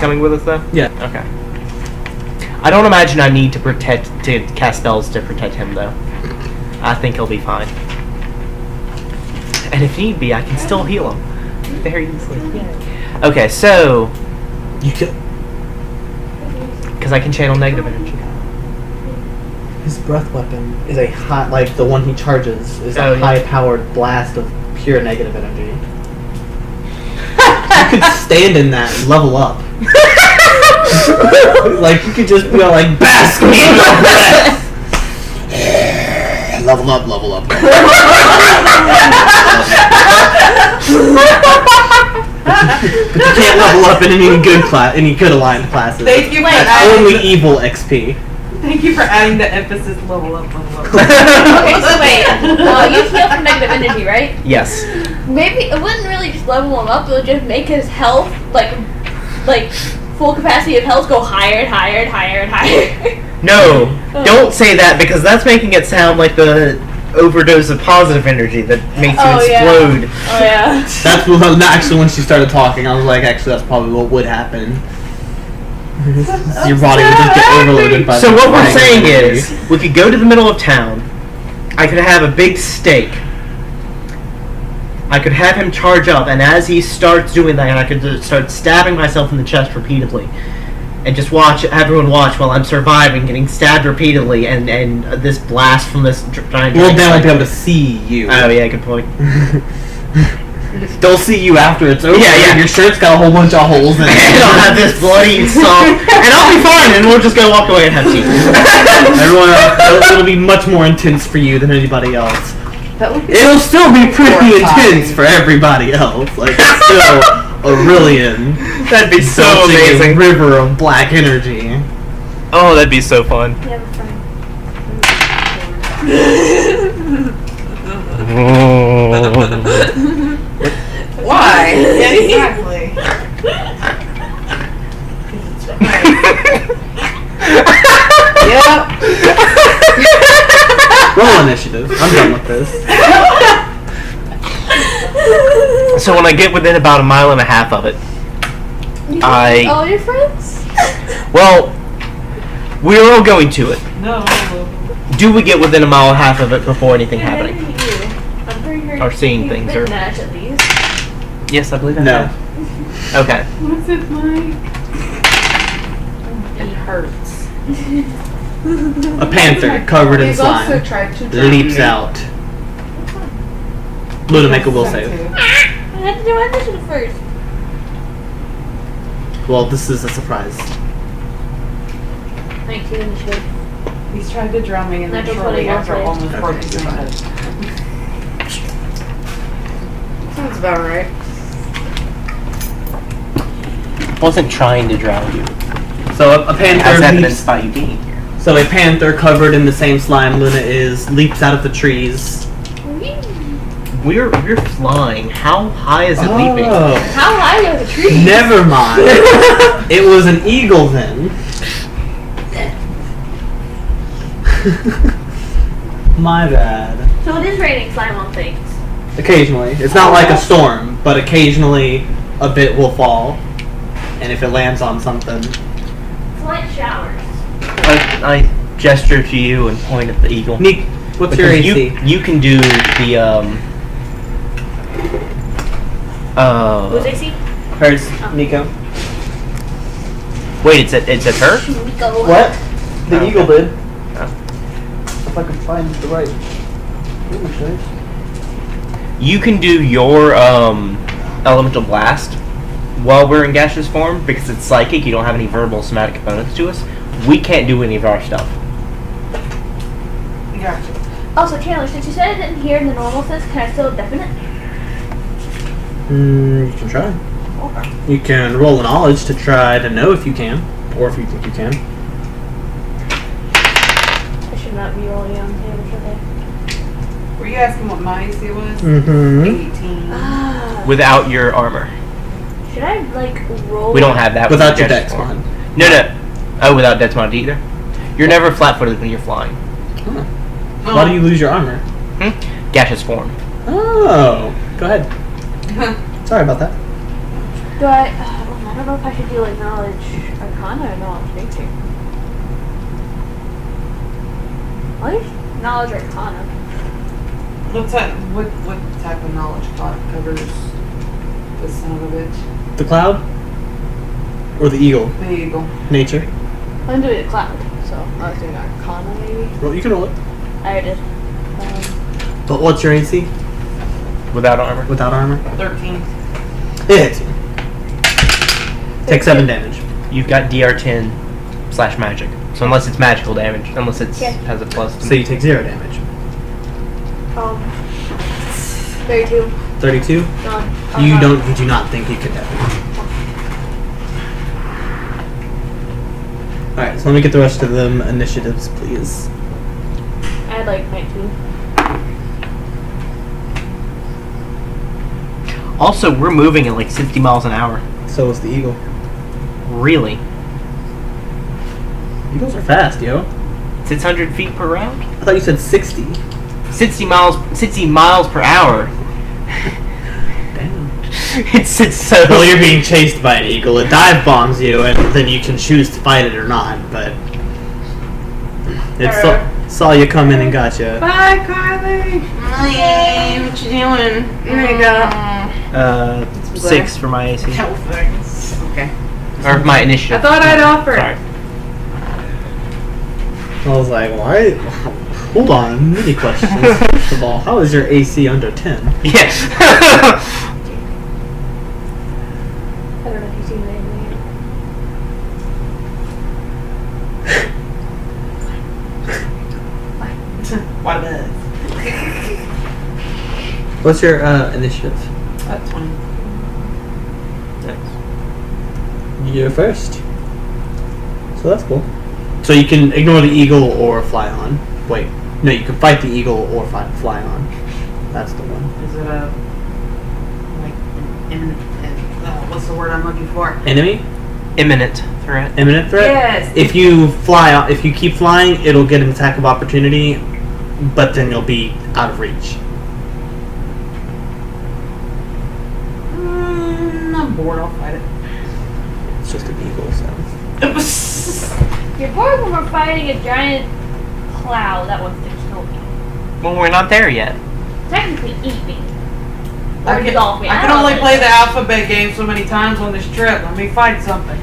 coming with us, though? Yeah. Okay. I don't imagine I need to cast spells to protect him, though. I think he'll be fine. And if need be, I can still heal him very easily. Okay, so You kill. because I can channel negative energy. His breath weapon is a high, like the one he charges, is Oh, a yeah. high-powered blast of pure negative energy. You could stand in that and level up. Like you could just be all like, bask me in your breath. Level up, level up. But you can't level up in any good aligned classes. Thank you for That's adding only the, evil XP. Thank you for adding the emphasis. Level up, level up. Okay, so wait. You heal from negative energy, right? Yes. Maybe it wouldn't really just level him up. It would just make his health like full capacity of health go higher and higher and higher and higher. No, don't say that because that's making it sound like the overdose of positive energy that makes you explode. Yeah. Oh yeah. That's what, actually when she started talking, I was like, actually, that's probably what would happen. Your body would just get overloaded by. So the what we're negative saying energy. is, we could go to the middle of town. I could have a big stake. I could have him charge up, and as he starts doing that, I could just start stabbing myself in the chest repeatedly, and just watch everyone watch while I'm surviving, getting stabbed repeatedly, and this blast from this giant. Well, they won't be able to see you. Oh yeah, good point. They'll see you after it's over. Yeah, yeah. Your shirt's got a whole bunch of holes in it. And I'll have this bloody stuff, and I'll be fine, and we'll just go walk away and have tea. Everyone else, it'll be much more intense for you than anybody else. That would be It'll still be pretty horrifying. intense for everybody else. Like, it's still Aurelian. That'd be so belching a amazing. river of black energy. Oh, that'd be so fun. Yeah, we're fine. Why? Yeah, exactly. Yep. Roll initiative. I'm done with this. So when I get within about 1.5 miles of it, All your friends? well, we're all going to it. No. Do we get within 1.5 miles of it before anything Yeah, happening? maybe you. I'm pretty sure Or seeing you've things, been or- Nash at least. Yes, I believe I No. have. Okay. What's it like? It hurts. A panther covered in We've also slime tried to drown leaps me. out. Luna, make a will That save. too. I had to do my initiative first. Well, this is a surprise. 19 initiative. He's tried to drown me and then Natural shortly 20 after will almost save. broke Okay, his you're head. Sounds about right. Wasn't trying to drown you, So a panther as leaps. evidenced by you being here. So a panther covered in the same slime Luna is leaps out of the trees. We're flying. How high is it leaping? Oh, How high are the trees? never mind. It was an eagle then. My bad. So it is raining slime on things. Occasionally. It's not like a storm, but occasionally a bit will fall. And if it lands on something. It's light showers. I gesture to you and point at the eagle. Nick, what's your Because AC? you can do the What's AC? Hers, Nico. Wait, it's at her? Nico. What? The Oh, eagle okay. did. If I can find the right. You can do your elemental blast while we're in gaseous form because it's psychic. You don't have any verbal somatic components to us. We can't do any of our stuff. Gotcha. Also, Chandler, since you said it didn't hear in the normal sense, can I still deafen it? You can try. Okay. You can roll a knowledge to try to know if you can, or if you think you can. I should not be rolling on damage, should I? Were you asking what my AC was? Mm-hmm. 18. Without your armor. Should I, like, roll? We don't have that Without with your gaseous dex form. mod. No. Oh, without dex mod either. You're never flat-footed when you're flying. Huh. Why do you lose your armor? Gaseous form. Oh, go ahead. Sorry about that. Do I don't don't know if I should do like knowledge arcana or knowledge nature. Knowledge arcana. What type of knowledge covers this son of a bitch? The cloud? Or the eagle? The eagle. Nature? I'm doing a cloud, so I was doing arcana maybe. Well, you can roll it. I already did. But what's your AC? Without armor. Without armor? 13. It hits you. Take 7 damage. You've got DR10/magic. So unless it's magical damage, unless it has a plus. So you take 0 damage. 32. 32? You do not think you could have it. Alright, so let me get the rest of them initiatives, please. I had like 19. Also, we're moving at like 60 miles an hour. So is the eagle. Really? Eagles are fast, yo. 600 feet per round? I thought you said 60. 60 miles per hour. Damn. It's so... Well, you're being chased by an eagle. It dive bombs you, and then you can choose to fight it or not, but... It saw you come in and got you. Bye, Kylie. Hey, what you doing? There you go. 6 for my AC. Oh, thanks. Okay. Or my initiative. I thought I'd offer. Sorry. I was like, why? Hold on, many questions. First of all, how is your AC under 10? Yes. I don't know if you've seen anything. What a buzz. What's your initiative? 20. You're first. So that's cool. So you can ignore the eagle or fly on. Wait, no, you can fight the eagle or fly on. That's the one. Is it a like an imminent? What's the word I'm looking for? Enemy? Imminent threat. Imminent threat? Yes. If you keep flying, it'll get an attack of opportunity, but then you'll be out of reach. I'm bored. I'll fight it. It's just an eagle, so. You're bored when we're fighting a giant cloud that wants to kill me. Well, we're not there yet. Technically eat me. Or I dissolve me. can don't only know. play the alphabet game so many times on this trip. Let me fight something.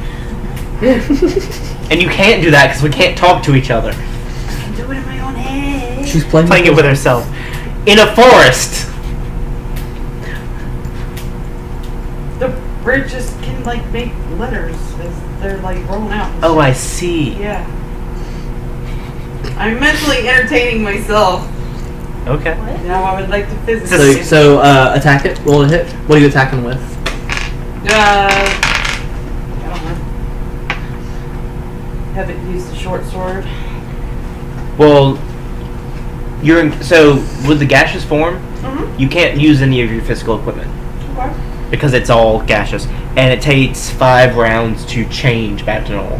And you can't do that because we can't talk to each other. I can do it in my own head. She's playing Playing it with herself. In a forest. The bridges can like make letters as they're like rolling out. Oh, I see. Yeah. I'm mentally entertaining myself. Okay. What? Now I would like to physically. So attack it. Roll a hit. What are you attacking with? I don't know. Haven't used the short sword. Well, so with the gaseous form, Mm-hmm. you can't use any of your physical equipment Okay. because it's all gaseous, and it takes 5 rounds to change back to normal.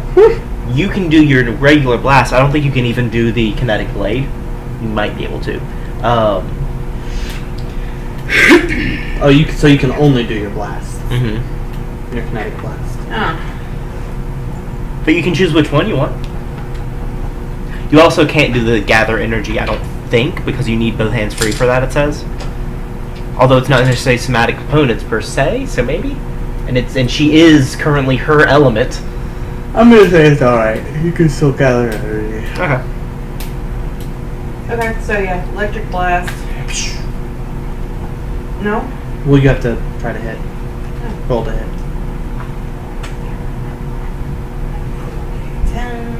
You can do your regular blast. I don't think you can even do the kinetic blade. You might be able to. So you can only do your blast. Mm-hmm. Your kinetic blast. Ah. But you can choose which one you want. You also can't do the gather energy, I don't think, because you need both hands free for that, it says. Although it's not necessarily somatic components per se, so maybe. And she is currently her element. I'm gonna say it's alright. You can still gather energy. Okay. Okay, so yeah, electric blast. No? Well, you have to try to hit. Roll to hit. 10.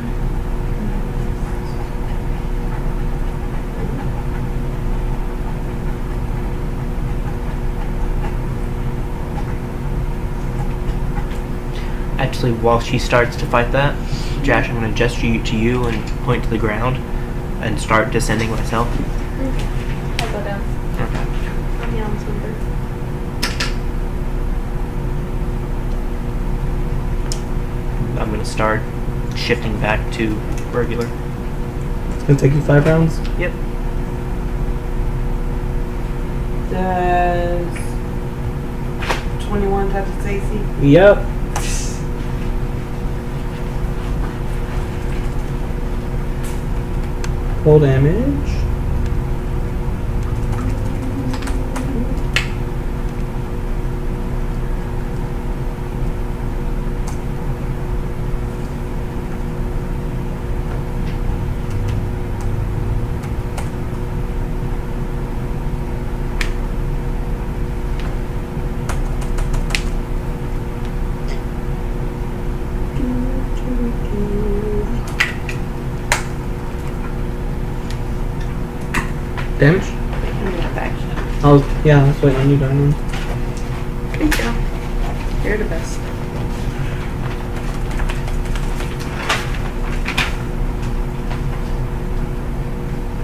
Actually, while she starts to fight that, Josh, I'm going to gesture to you and point to the ground and start descending myself. I'll go down. Okay. I'm the almost member. I'm going to start shifting back to regular. It's gonna take you 5 rounds. Yep. Does 21 touch its AC? Yep. Full damage. Damage? Oh, yeah, let's wait on you, Diamond. Thank you. You're the best.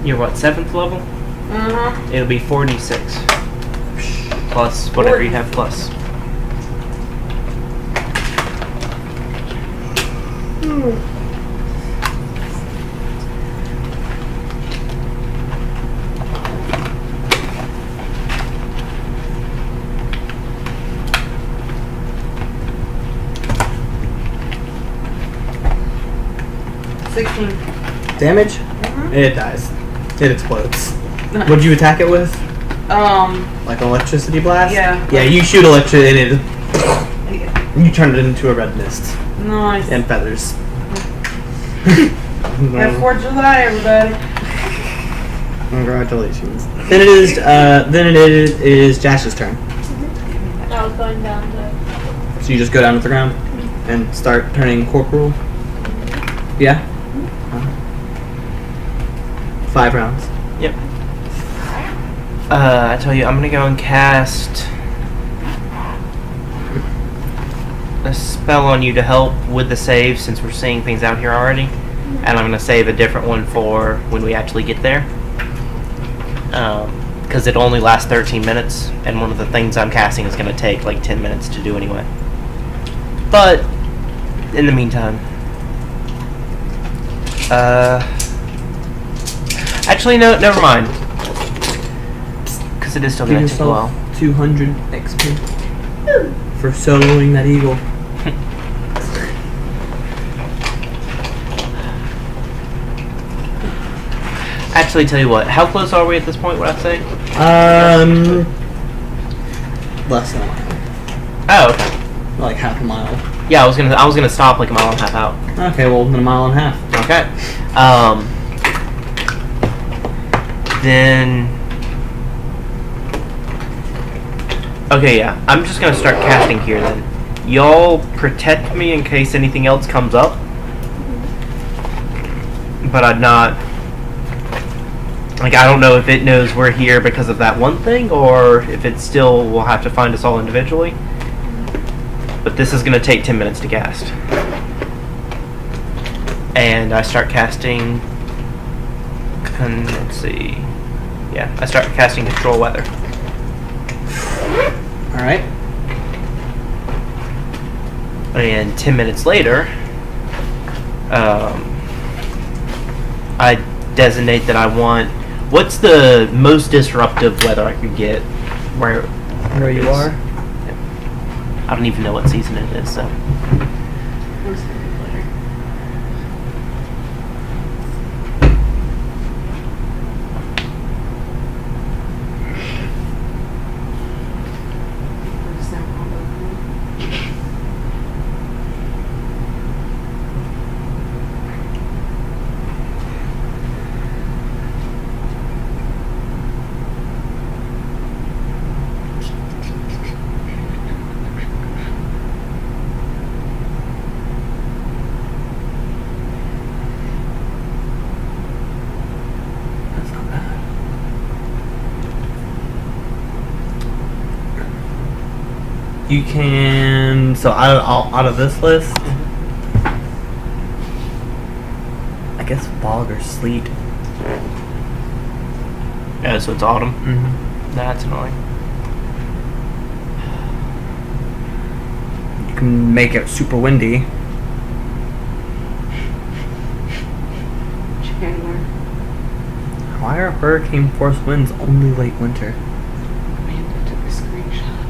You're what, 7th level? Uh-huh. It'll be 46. Plus whatever you have plus. Damage? It dies. It explodes. What'd you attack it with? Like an electricity blast? Yeah. Yeah, you shoot electricity and you turn it into a red mist. Nice. And feathers. Have 4th of July, everybody. Congratulations. Then it is Jash's turn. I was going down to. So you just go down to the ground and start turning corporal? Yeah? 5 rounds. Yep. I tell you, I'm gonna go and cast a spell on you to help with the save since we're seeing things out here already. And I'm gonna save a different one for when we actually get there. Because it only lasts 13 minutes, and one of the things I'm casting is gonna take like 10 minutes to do anyway. But, in the meantime... Actually, no, never mind. Because it is still Give going to take a yourself while. 200 XP for soloing that eagle. Actually, tell you what. How close are we at this point? What I say? Less than a mile. Oh, okay. Like half a mile. Yeah, I was gonna stop like a mile and a half out. Okay, well, then a mile and a half. Okay. Then. Okay, yeah. I'm just gonna start casting here then. Y'all protect me in case anything else comes up. But I'm not. Like, I don't know if it knows we're here because of that one thing, or if it still will have to find us all individually. But this is going to take 10 minutes to cast. And I start casting... let's see... Yeah, I start casting Control Weather. Alright. And 10 minutes later... I designate that I want... What's the most disruptive weather I could get? Where you are? I don't even know what season it is, so... You can... So out of this list... I guess fog or sleet. Yeah, so it's autumn. Mm-hmm. That's annoying. You can make it super windy. Chandler. Why are hurricane force winds only late winter? Amanda took a screenshot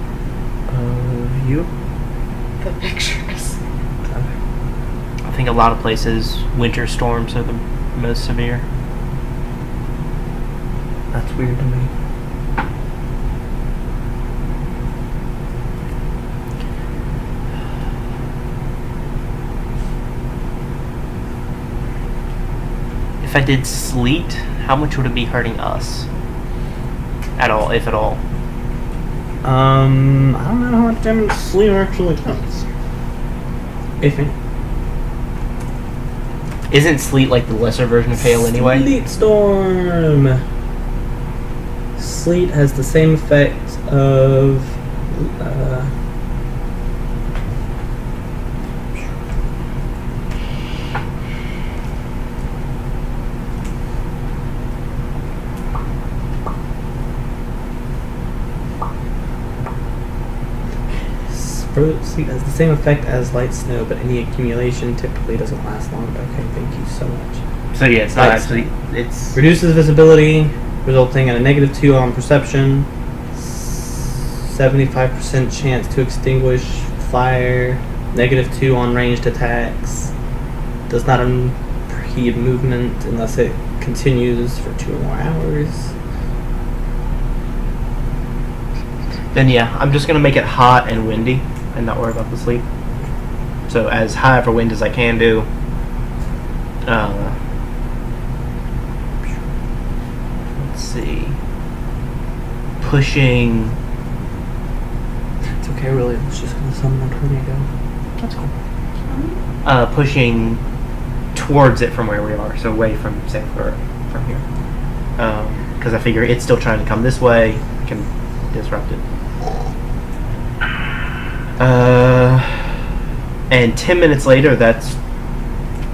Of you? of the pictures. I think a lot of places, winter storms are the most severe. That's weird to me. If I did sleet, how much would it be hurting us? At all, if at all. I don't know how much damage sleep actually does. If any. Isn't sleet like the lesser version of hail anyway? Sleet storm. Sleet has the same effect of. Sleet has the same effect as light snow, but any accumulation typically doesn't last long. Okay, thank you so much. So yeah, it's not Light actually. It's Reduces visibility, resulting in a -2 on perception. 75% chance to extinguish fire. -2 on ranged attacks. Does not impede movement unless it continues for 2 or more hours. then yeah, I'm just gonna make it hot and windy and not worry about the sleep. So as high of a wind as I can do. Let's see. Pushing. It's okay, really. It's just gonna summon a tornado. That's cool. Pushing towards it from where we are, so away from, say, from here. Because I figure it's still trying to come this way. I can disrupt it. And 10 minutes later, that's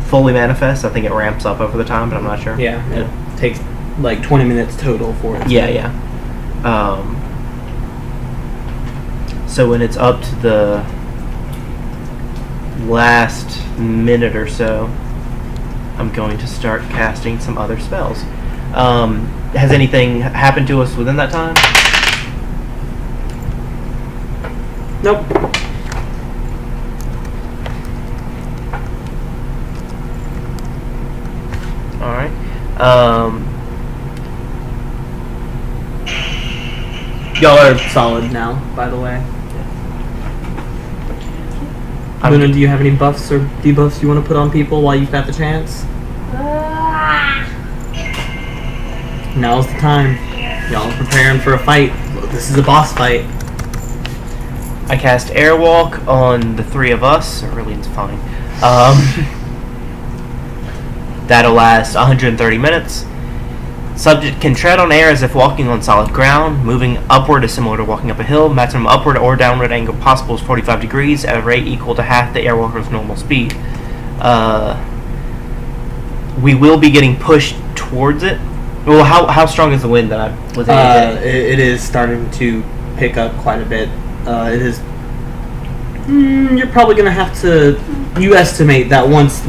fully manifest. I think it ramps up over the time, but I'm not sure. Yeah, it takes like 20 minutes total for it. Yeah. So when it's up to the last minute or so, I'm going to start casting some other spells. Has anything happened to us within that time? Nope. Alright. Y'all are solid now, by the way. Luna, do you have any buffs or debuffs you want to put on people while you've got the chance? Now's the time. Y'all are preparing for a fight. This is a boss fight. I cast Airwalk on the three of us. Aurelian's fine. That'll last 130 minutes. Subject can tread on air as if walking on solid ground. Moving upward is similar to walking up a hill. Maximum upward or downward angle possible is 45 degrees at a rate equal to half the Airwalker's normal speed. We will be getting pushed towards it. Well, how strong is the wind that I was able to get? It is starting to pick up quite a bit. It is. You're probably gonna have to. You estimate that once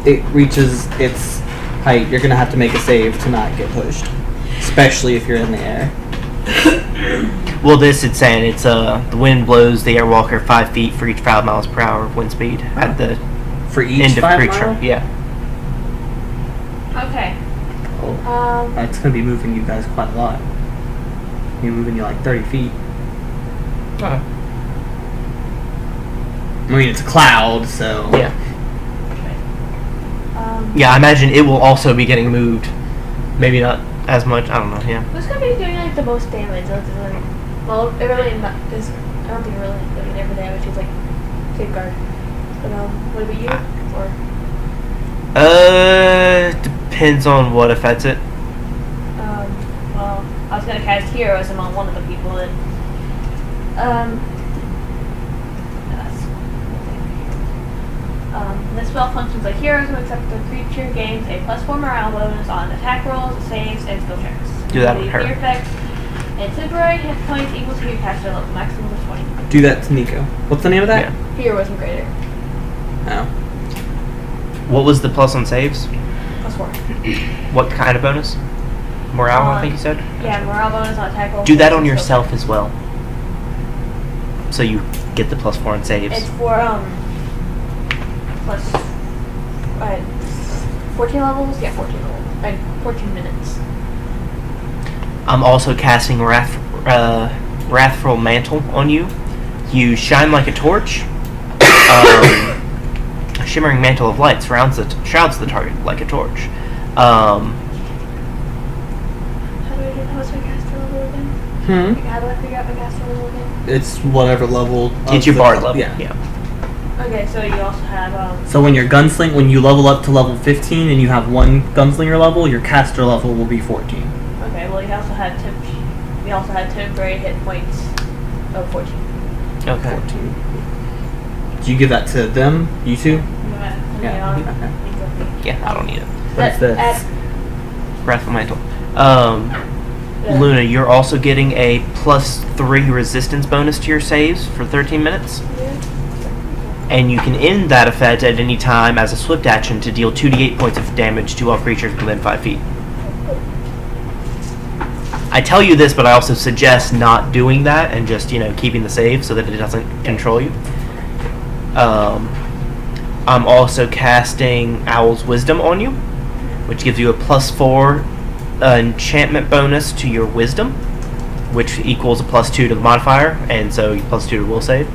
it reaches its height, you're gonna have to make a save to not get pushed, especially if you're in the air. Well, it's saying it's the wind blows the Airwalker 5 feet for each 5 miles per hour of wind speed at the For each end of 5 creature. mile? Yeah. Okay. Oh, that's gonna be moving you guys quite a lot. You're moving you like 30 feet. Okay. I mean, it's a cloud, so. Yeah. Yeah, I imagine it will also be getting moved. Maybe not as much. I don't know. Yeah. Who's gonna be doing like the most damage? Well, it really is. I don't think it really doing every damage. It's like safeguard. But would it be you or? Depends on what affects it. Well, I was gonna cast heroism on one of the people that. This spell functions like heroism, except the creature gains a +4 morale bonus on attack rolls, saves, and skill checks. Do that on The her. effect and temporary hit points equal to your caster level, maximum of 20. Do that to Nico. What's the name of that? Yeah. Heroism greater. Oh. What was the plus on saves? +4. What kind of bonus? Morale, I think you said? Yeah, morale bonus on attack rolls. Do that saves, on and skill yourself checks. as well. So you get the +4 on saves. It's for, plus 14 levels? Yeah, 14 levels. 14 minutes. I'm also casting Wrathful Mantle on you. You shine like a torch. A shimmering mantle of light shrouds the target like a torch. How do I get what's my caster level again? Like, how do I figure out my caster level again? It's whatever level. It's your bard level. Yeah. Okay, so you also have So when you level up to level 15 and you have one gunslinger level, your caster level will be 14. okay, well you also had temporary hit points of 14. Okay. 14. Do you give that to them? You two? Yeah. Okay. Yeah, I don't need it. What's this? Wrathful Mantle. Yeah. Luna, you're also getting a +3 resistance bonus to your saves for 13 minutes. And you can end that effect at any time as a swift action to deal 2d8 points of damage to all creatures within 5 feet. I tell you this, but I also suggest not doing that and just, keeping the save so that it doesn't control you. I'm also casting Owl's Wisdom on you, which gives you a +4 enchantment bonus to your Wisdom, which equals a +2 to the modifier, and so +2 to will save.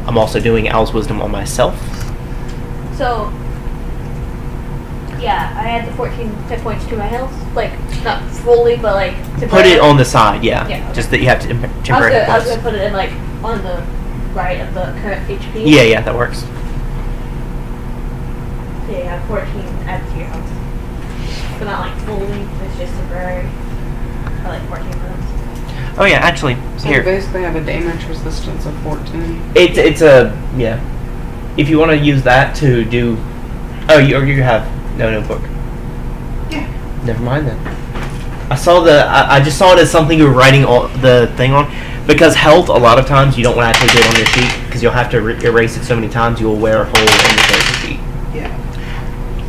I'm also doing Owl's Wisdom on myself. So, yeah, I add the 14 hit points to my health. Like, not fully, but like... Put it on the side, yeah. Yeah, okay. Just that you have to temporary hit I was points. gonna put it in, like, on the right of the current HP. Yeah, that works. Yeah, you have 14 added to your health. But not, like, fully. It's just temporary. I like 14 minutes. Oh yeah, actually, So here. you basically have a damage resistance of 14. It's a yeah. If you want to use that to do, you have no notebook. Yeah. Never mind then. I just saw it as something you were writing the thing on, because health a lot of times you don't want to actually do it on your sheet because you'll have to erase it so many times you will wear a hole in the character sheet. Yeah.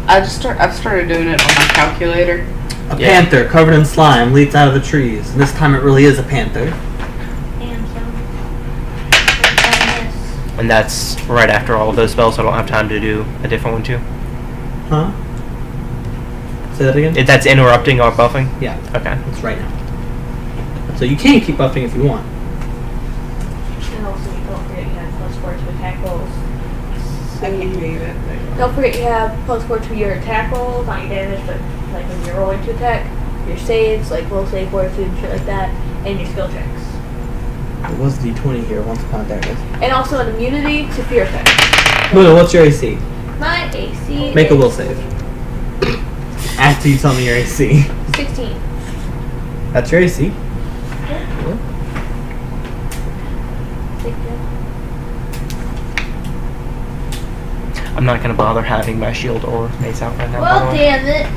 I've started doing it on my calculator. A panther covered in slime leaps out of the trees. And this time it really is a panther. And And that's right after all of those spells, so I don't have time to do a different one too. Huh? Say that again? That's interrupting or buffing? Yeah. Okay. It's right now. So you can keep buffing if you want. And also, you don't forget you have +4 to attack rolls. I can't read it. Don't forget you have +4 to your attack rolls, not your damage, but like when you're rolling to attack, your saves, like will save fortitude and shit like that, and your skill checks. It was D20 here once upon a decade. And also an immunity to fear effects. Luna, what's your AC? My AC Make a is will save. After you tell me your AC. 16. That's your AC. I'm not going to bother having my shield or mace out right now. Well, by the way. damn it.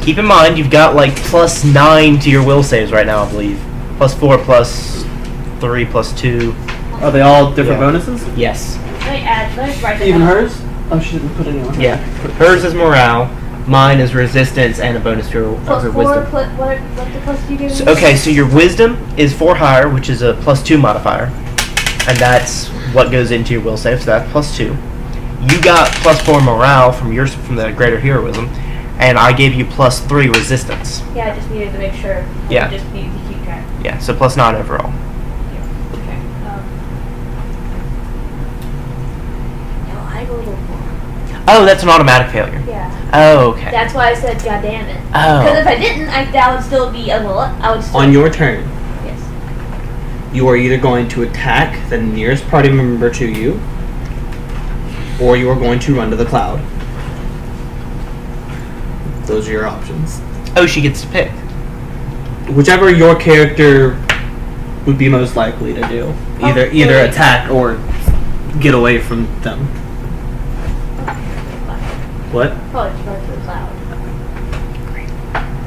Keep in mind, you've got like +9 to your will saves right now, I believe. +4, +3, +2. Are they all different Yeah. bonuses? Yes. Let me write that Even down. hers? Oh, she didn't put any on. Yeah. Hers is morale. Mine is resistance and a bonus to her +4, wisdom. what the plus do you give me? So your wisdom is 4 higher, which is a +2 modifier, and that's what goes into your will save. So that's +2. You got +4 morale from the greater heroism, and I gave you +3 resistance. Yeah, I just needed to make sure. Yeah. I just needed to keep track. Yeah, so +9 overall. Okay. No, I rolled a 4. Oh, that's an automatic failure. Yeah. Oh, okay. That's why I said, God damn it. Oh. Because if I didn't, that would still be I would still. On your turn, Yes. you are either going to attack the nearest party member to you, or you are going to run to the cloud. Those are your options. Oh, she gets to pick. Whichever your character would be most likely to do. Either Okay. attack or get away from them. What? Probably just run to the cloud.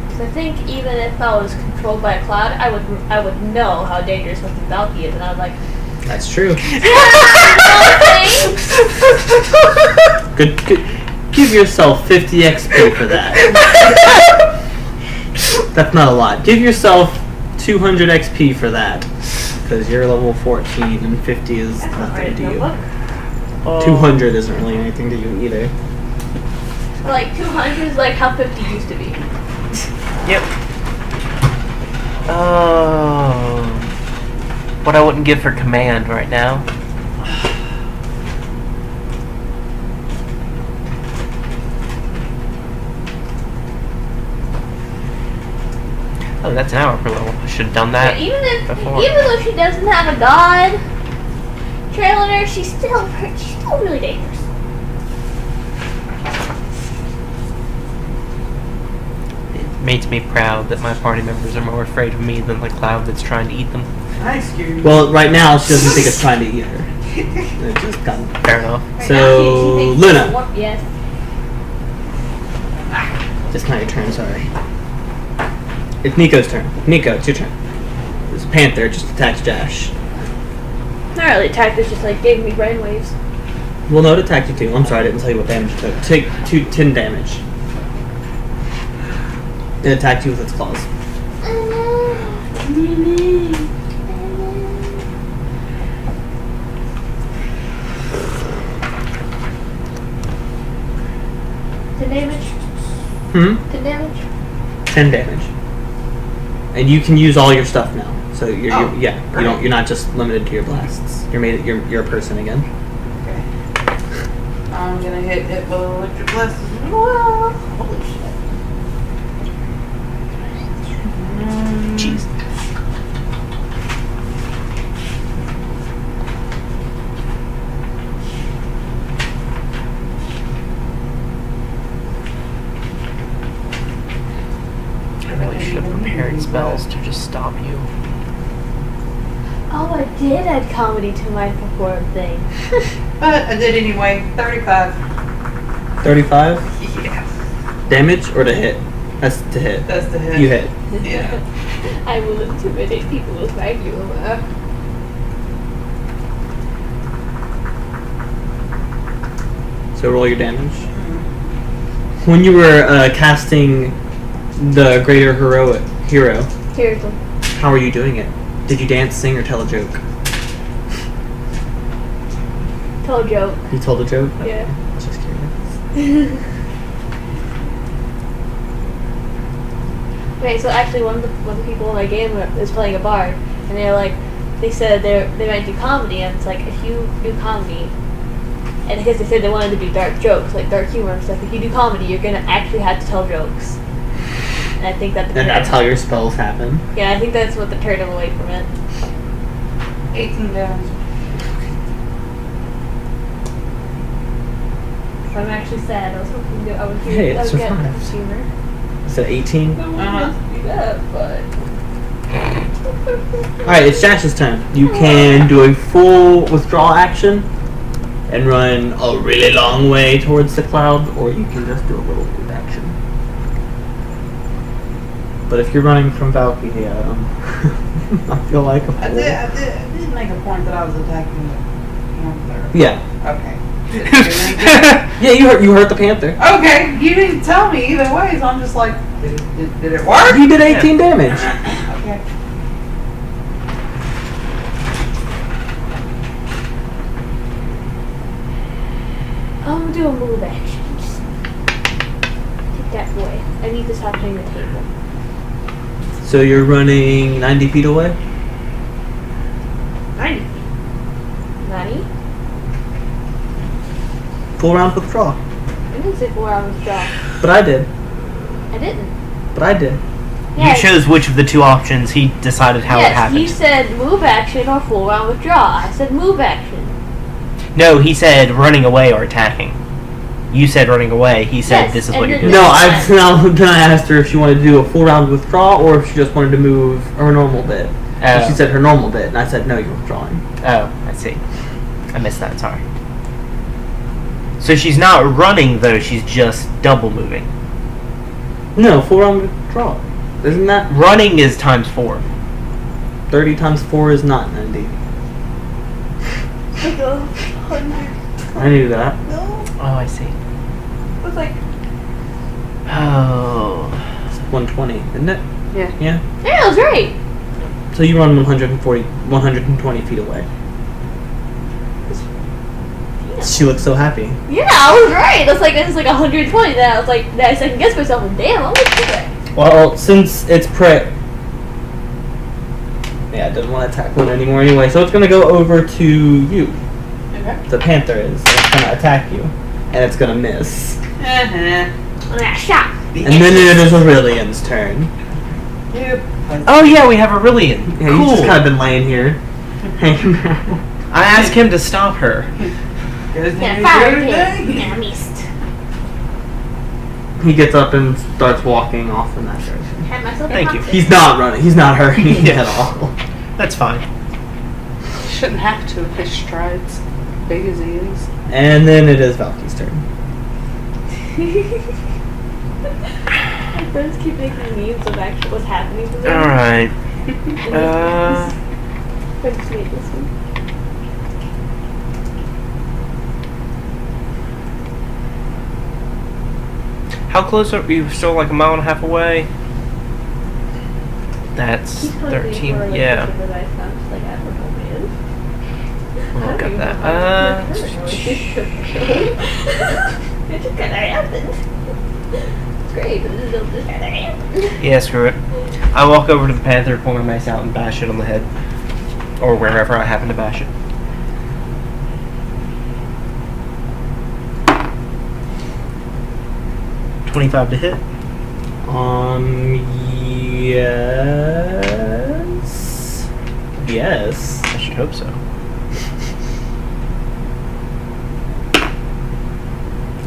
Because I think even if I was controlled by a cloud, I would know how dangerous something Valky is, and I would like. That's true. Thanks. Good. Give yourself 50 XP for that. That's not a lot. Give yourself 200 XP for that. Because you're level 14 and 50 is That's not nothing right, to you. notebook. 200 isn't really anything to you either. Like 200 is like how 50 used to be. Yep. Oh. What I wouldn't give for command right now. Oh, that's an hour per level. I should have done that before. Even though she doesn't have a god trailing her, she's still really dangerous. It makes me proud that my party members are more afraid of me than the cloud that's trying to eat them. I scared you. Well, right now she doesn't think it's trying to eat her. It's just kind of... Fair enough. Right So, now, she thinks Luna. it's warm- Yes. It's not your turn, sorry. It's Nico's turn. Nico, it's your turn. This panther just attacks Jash. Not really attacked, it's just like gave me brainwaves. Well, no, it attacked you too. I'm sorry, I didn't tell you what damage it took. Take 10 damage. It attacked you with its claws. The damage? 10 damage? 10 damage. And you can use all your stuff now. So you're great. you're not just limited to your blasts. You're a person again. Okay. I'm gonna hit it with electric blast as well. Holy shit. Jeez. I really should have prepared spells to just stop you. Oh, I did add comedy to my perform thing. But I did anyway. 35. 35 Yeah. damage or to hit? That's to hit. That's the hit. You hit. Yeah. I will intimidate people with my humor. So roll your damage. When you were casting the greater hero, Here's them. how are you doing it? Did you dance, sing, or tell a joke? Tell a joke. You told a joke? Yeah. Just curious. Okay, so actually one of the people in my game is playing a bard, and they said they might do comedy, and it's like, if you do comedy, and because they said they wanted to be dark jokes, like dark humor and stuff, if you do comedy, you're gonna actually have to tell jokes. And I think that And that's how your spells happen. Yeah, I think that's what turned them away from it. 18 damage. So I'm actually sad. I was hoping I would Hey, it get survives. humor. Is it 18? I wouldn't do that, but. Alright, it's Jash's turn. You can do a full withdrawal action and run a really long way towards the cloud, or you can just do a little move action. But if you're running from Valkyrie, I feel like a I fool. did make a point that I was attacking the panther. Yeah. Okay. Yeah, you hurt the panther. Okay, you didn't tell me either way, so I'm just like, did it work? You did 18 damage. Okay. I'm gonna do a move action. Just take that away. I need to stop hitting the table. So you're running 90 feet away? 90 feet. 90? Full round withdrawal. I didn't say 4 hours draw. But I did. I didn't. But I did. You chose which of the two options. He decided how it happened. He said move action or full round withdraw. I said move action. No, he said running away or attacking. You said running away. He said Yes, this is and what you're then- doing. No, then I asked her if she wanted to do a full round withdrawal or if she just wanted to move her normal bit. And Oh. she said her normal bit, and I said no, you're withdrawing. Oh, I see. I missed that. Sorry. So she's not running though. She's just double moving. No, full round withdrawal. Isn't that Running is times 4. 30 times 4 is not 90? Like 100. I knew that. No. Oh, I see. It was like. Oh. It's 120, isn't it? Yeah. Yeah. Yeah, it was right. So you run 120 feet away. She looks so happy. Yeah, I was right. It's like 120. Then I was like, then I second guessed myself. And damn, I was correct. Well, since it's prey, Yeah, it doesn't want to attack one anymore anyway. So it's going to go over to you. Okay. The panther is. And it's going to attack you. And it's going to miss. Shot. And then it is Aurelian's turn. Yep. Oh yeah, we have Aurelian. Yeah, Cool. he's just kind of been laying here. Hanging out. I asked him to stop her. Yeah, fire him. And I missed. He gets up and starts walking off in that direction. Had myself a Thank you. concert. He's not running. He's not hurrying Yeah. at all. That's fine. Shouldn't have to if his stride's big as he is. And then it is Valky's turn. My friends keep making memes of actually what's happening to them. Alright. Friends made this one. How close are you? Still like a mile and a half away? That's He's probably 13. more like Yeah. thinking that I sound just like African man. Look at that. It just kinda happened. It's great, but it just kinda happened. Yeah, screw it. I walk over to the panther, pull my mace out, and bash it on the head. Or wherever I happen to bash it. $25 to hit. Yes. Yes. I should hope so.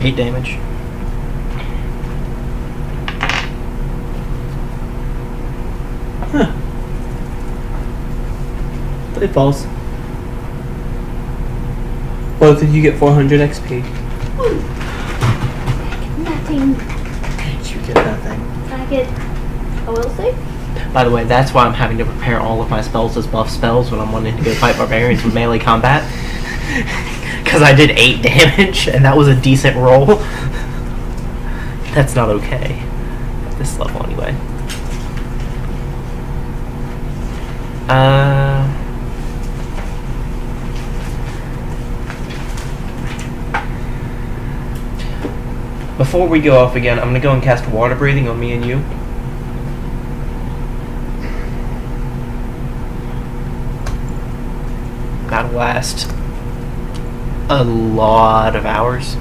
8 damage. Huh. But it falls. Both of you get 400 XP. Nothing. You get nothing. Can I get a will save? By the way, that's why I'm having to prepare all of my spells as buff spells when I'm wanting to go fight barbarians with melee combat. Because I did 8 damage, and that was a decent roll. That's not okay. At this level, anyway. Before we go off again, I'm going to go and cast water breathing on me and you. That'll last a lot of hours.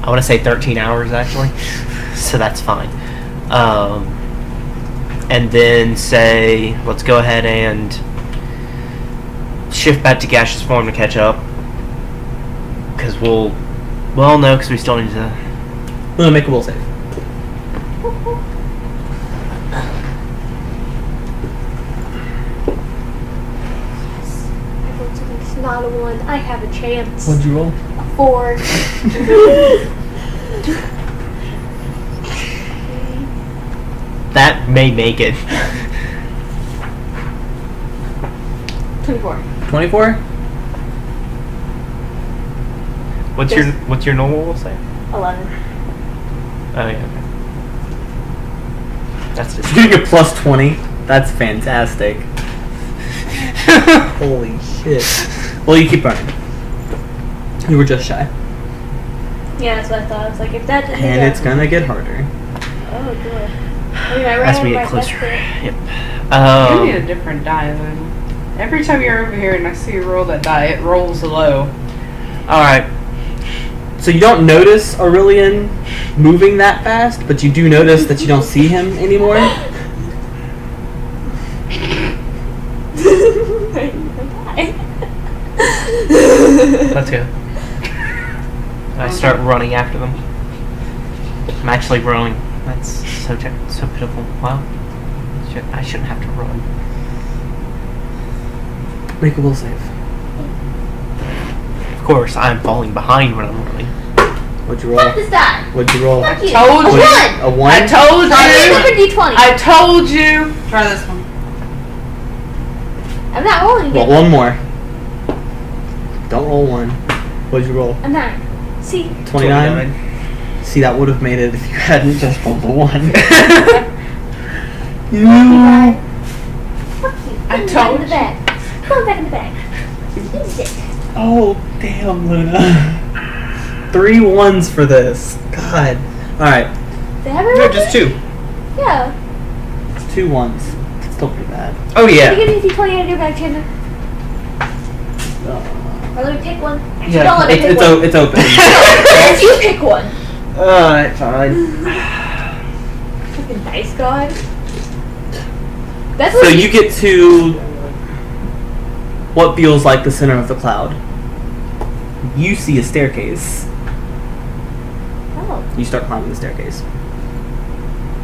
I want to say 13 hours, actually. So that's fine. And then say, let's go ahead and shift back to gaseous form to catch up. Because well, no, because we still need to... I'm gonna make a will save. I rolled something. It's not a 1. I have a chance. What'd you roll? A 4. That may make it. 24. 24? What's your normal will say? 11. Oh yeah. Okay. That's just. You're getting a plus 20. That's fantastic. Holy shit. Well, you keep running. You were just shy. Yeah, that's what I thought. I was like, if that didn't And it's gonna get harder. Oh, boy. I mean, I As ran we my get closer. best there. Yep. You need a different die then. Every time you're over here and I see you roll that die, it rolls low. All right. So you don't notice Aurelian moving that fast, but you do notice that you don't see him anymore. Let's go. I start running after them. I'm actually running. That's so pitiful. Wow. I shouldn't have to run. Make a will save. Of course, I'm falling behind when I'm running. What'd you roll? Fuck this die. What'd you roll? Fuck you. told A you. 1. A 1? I told I you. another D20. I told you. Try this one. I'm not rolling Roll again. one more. Don't roll 1. What'd you roll? A 9. See? 29? See, that would have made it if you hadn't just rolled a 1. Fuck you. I Put me told back in the bag. Put me back in the bag. Eat it. Oh, damn, Luna. 3 1s for this. God. Alright, They have it No, right just there? 2. Yeah. it's 2 1s. still pretty bad. Oh Can you yeah. give me a D20 out of your bag, Chandler? Or let me pick one. Actually, Yeah, don't let me pick one. it's open. Yes, you pick one. Alright, fine. Fucking dice god. That's So what you get to what feels like the center of the cloud. You see a staircase. Oh, You start climbing the staircase.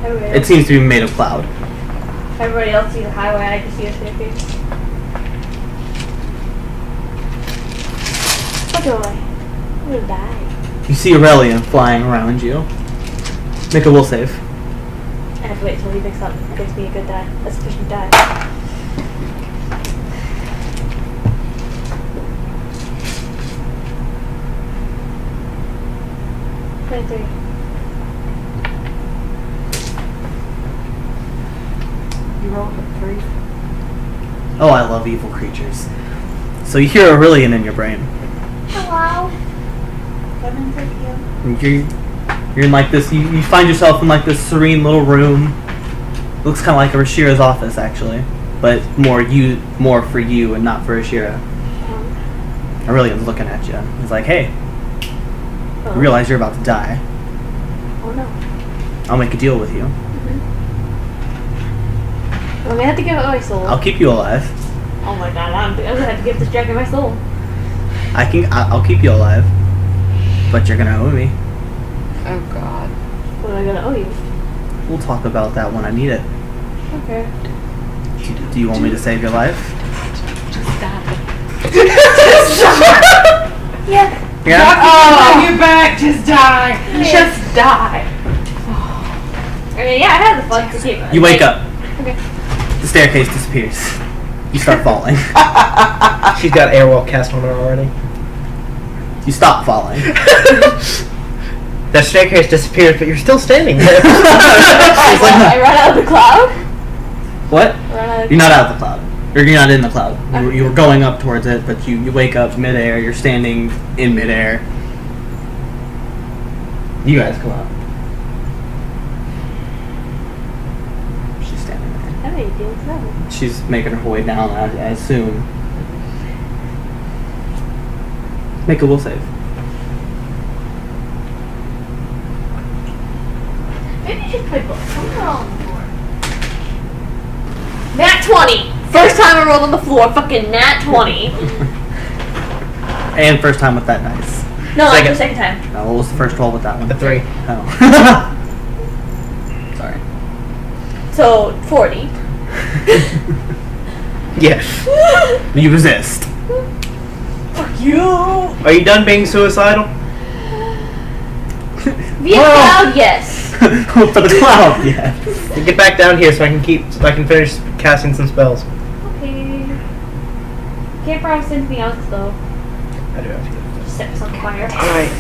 everybody It else, seems to be made of cloud. everybody else sees a highway. I just see a staircase. What do I? I'm gonna die. You see Aurelian flying around you. Make a will save. I have to wait till he picks up. Gets me a good die. A sufficient die. Three. You rolled a 3. Oh, I love evil creatures. So you hear Aurelian in your brain. Hello. Lemon for you. And you're in like this. You find yourself in like this serene little room. Looks kind of like Rashira's office, actually, but more for you and not for Rashira. Aurelian's looking at you. He's like, "Hey, Oh. you realize you're about to die. Oh no. I'll make a deal with you. I'm gonna have to give up my soul. I'll keep you alive. Oh my god, I'm gonna have to give this dragon my soul. I'll keep you alive, but you're gonna owe me. Oh god. What am I gonna owe you? We'll talk about that when I need it. Okay. Do you want me to save your life? Just die. Yeah. Yeah. Oh, you back. Just die. Yeah. Just die. I mean, yeah, I had the fun to keep. You wake up. Okay. The staircase disappears. You start falling. She's got airwalk cast on her already. You stop falling. That staircase disappears, but you're still standing there. I run out of the cloud. What? I run out of You're not out of the cloud. Or you're not in the cloud. You were going up towards it, but you wake up midair. You're standing in midair. You guys come up. She's standing there. How many deals now? She's making her way down, I assume. Make a will save. Maybe you should play books. Somewhere on the floor. Nat 20! First time I rolled on the floor, fucking nat 20. And first time with that dice. No, Second. the second time. What was the first roll with that one? A 3. Oh. Sorry. So, 40. Yeah. You resist. Fuck you! Are you done being suicidal? Via cloud, yes. For the cloud, yeah. Get back down here so I can finish casting some spells. Okay. Can't promise anything else though. I do have to get Just set us on fire. Alright.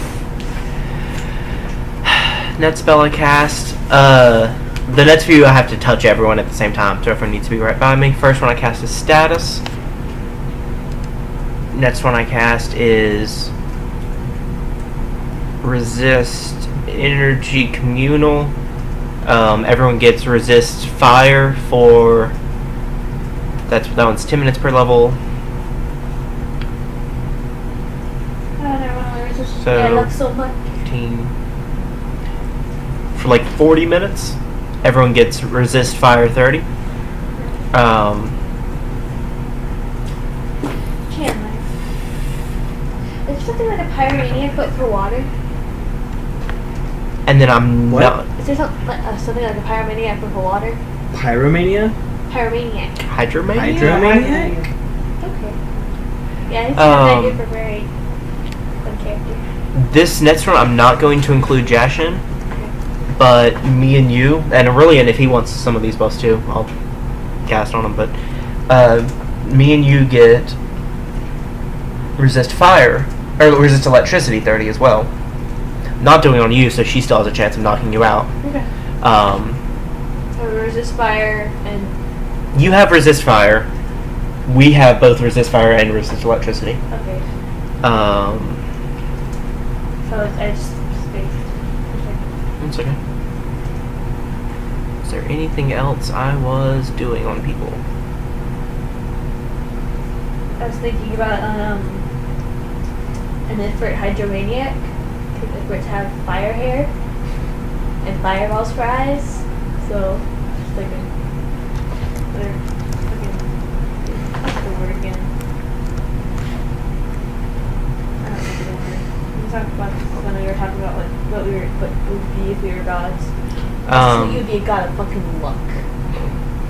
Net spell I cast. The next few I have to touch everyone at the same time, so everyone needs to be right by me. First one I cast is status. Next one I cast is resist energy communal. Everyone gets resist fire for that one's 10 minutes per level. So Yeah, I love so much. 15 for like 40 minutes. Everyone gets resist fire 30. Chandler. Is there something like a pyromaniac but for water? And then I'm What? not Is there something like a pyromaniac but for water? Pyromania? Pyromaniac. Hydromania. Hydromaniac? Okay. Yeah, I think Um, that idea for very fun character. This next one I'm not going to include Jashin, but me and you, and Aurelian, if he wants some of these buffs too, I'll cast on him, but me and you get resist fire, or resist electricity 30 as well. Not doing it on you, so she still has a chance of knocking you out. Okay. So resist fire and You have resist fire. We have both resist fire and resist electricity. okay. So it's edge space. It's okay. Is there anything else I was doing on people? I was thinking about an infrared hydromaniac. Because infrareds have fire hair and fireballs for eyes. So, just thinking, they're fucking, what's the word again? I don't know the word. We talked about this when we were talking about what would be if we were gods. So you'd be a god of fucking luck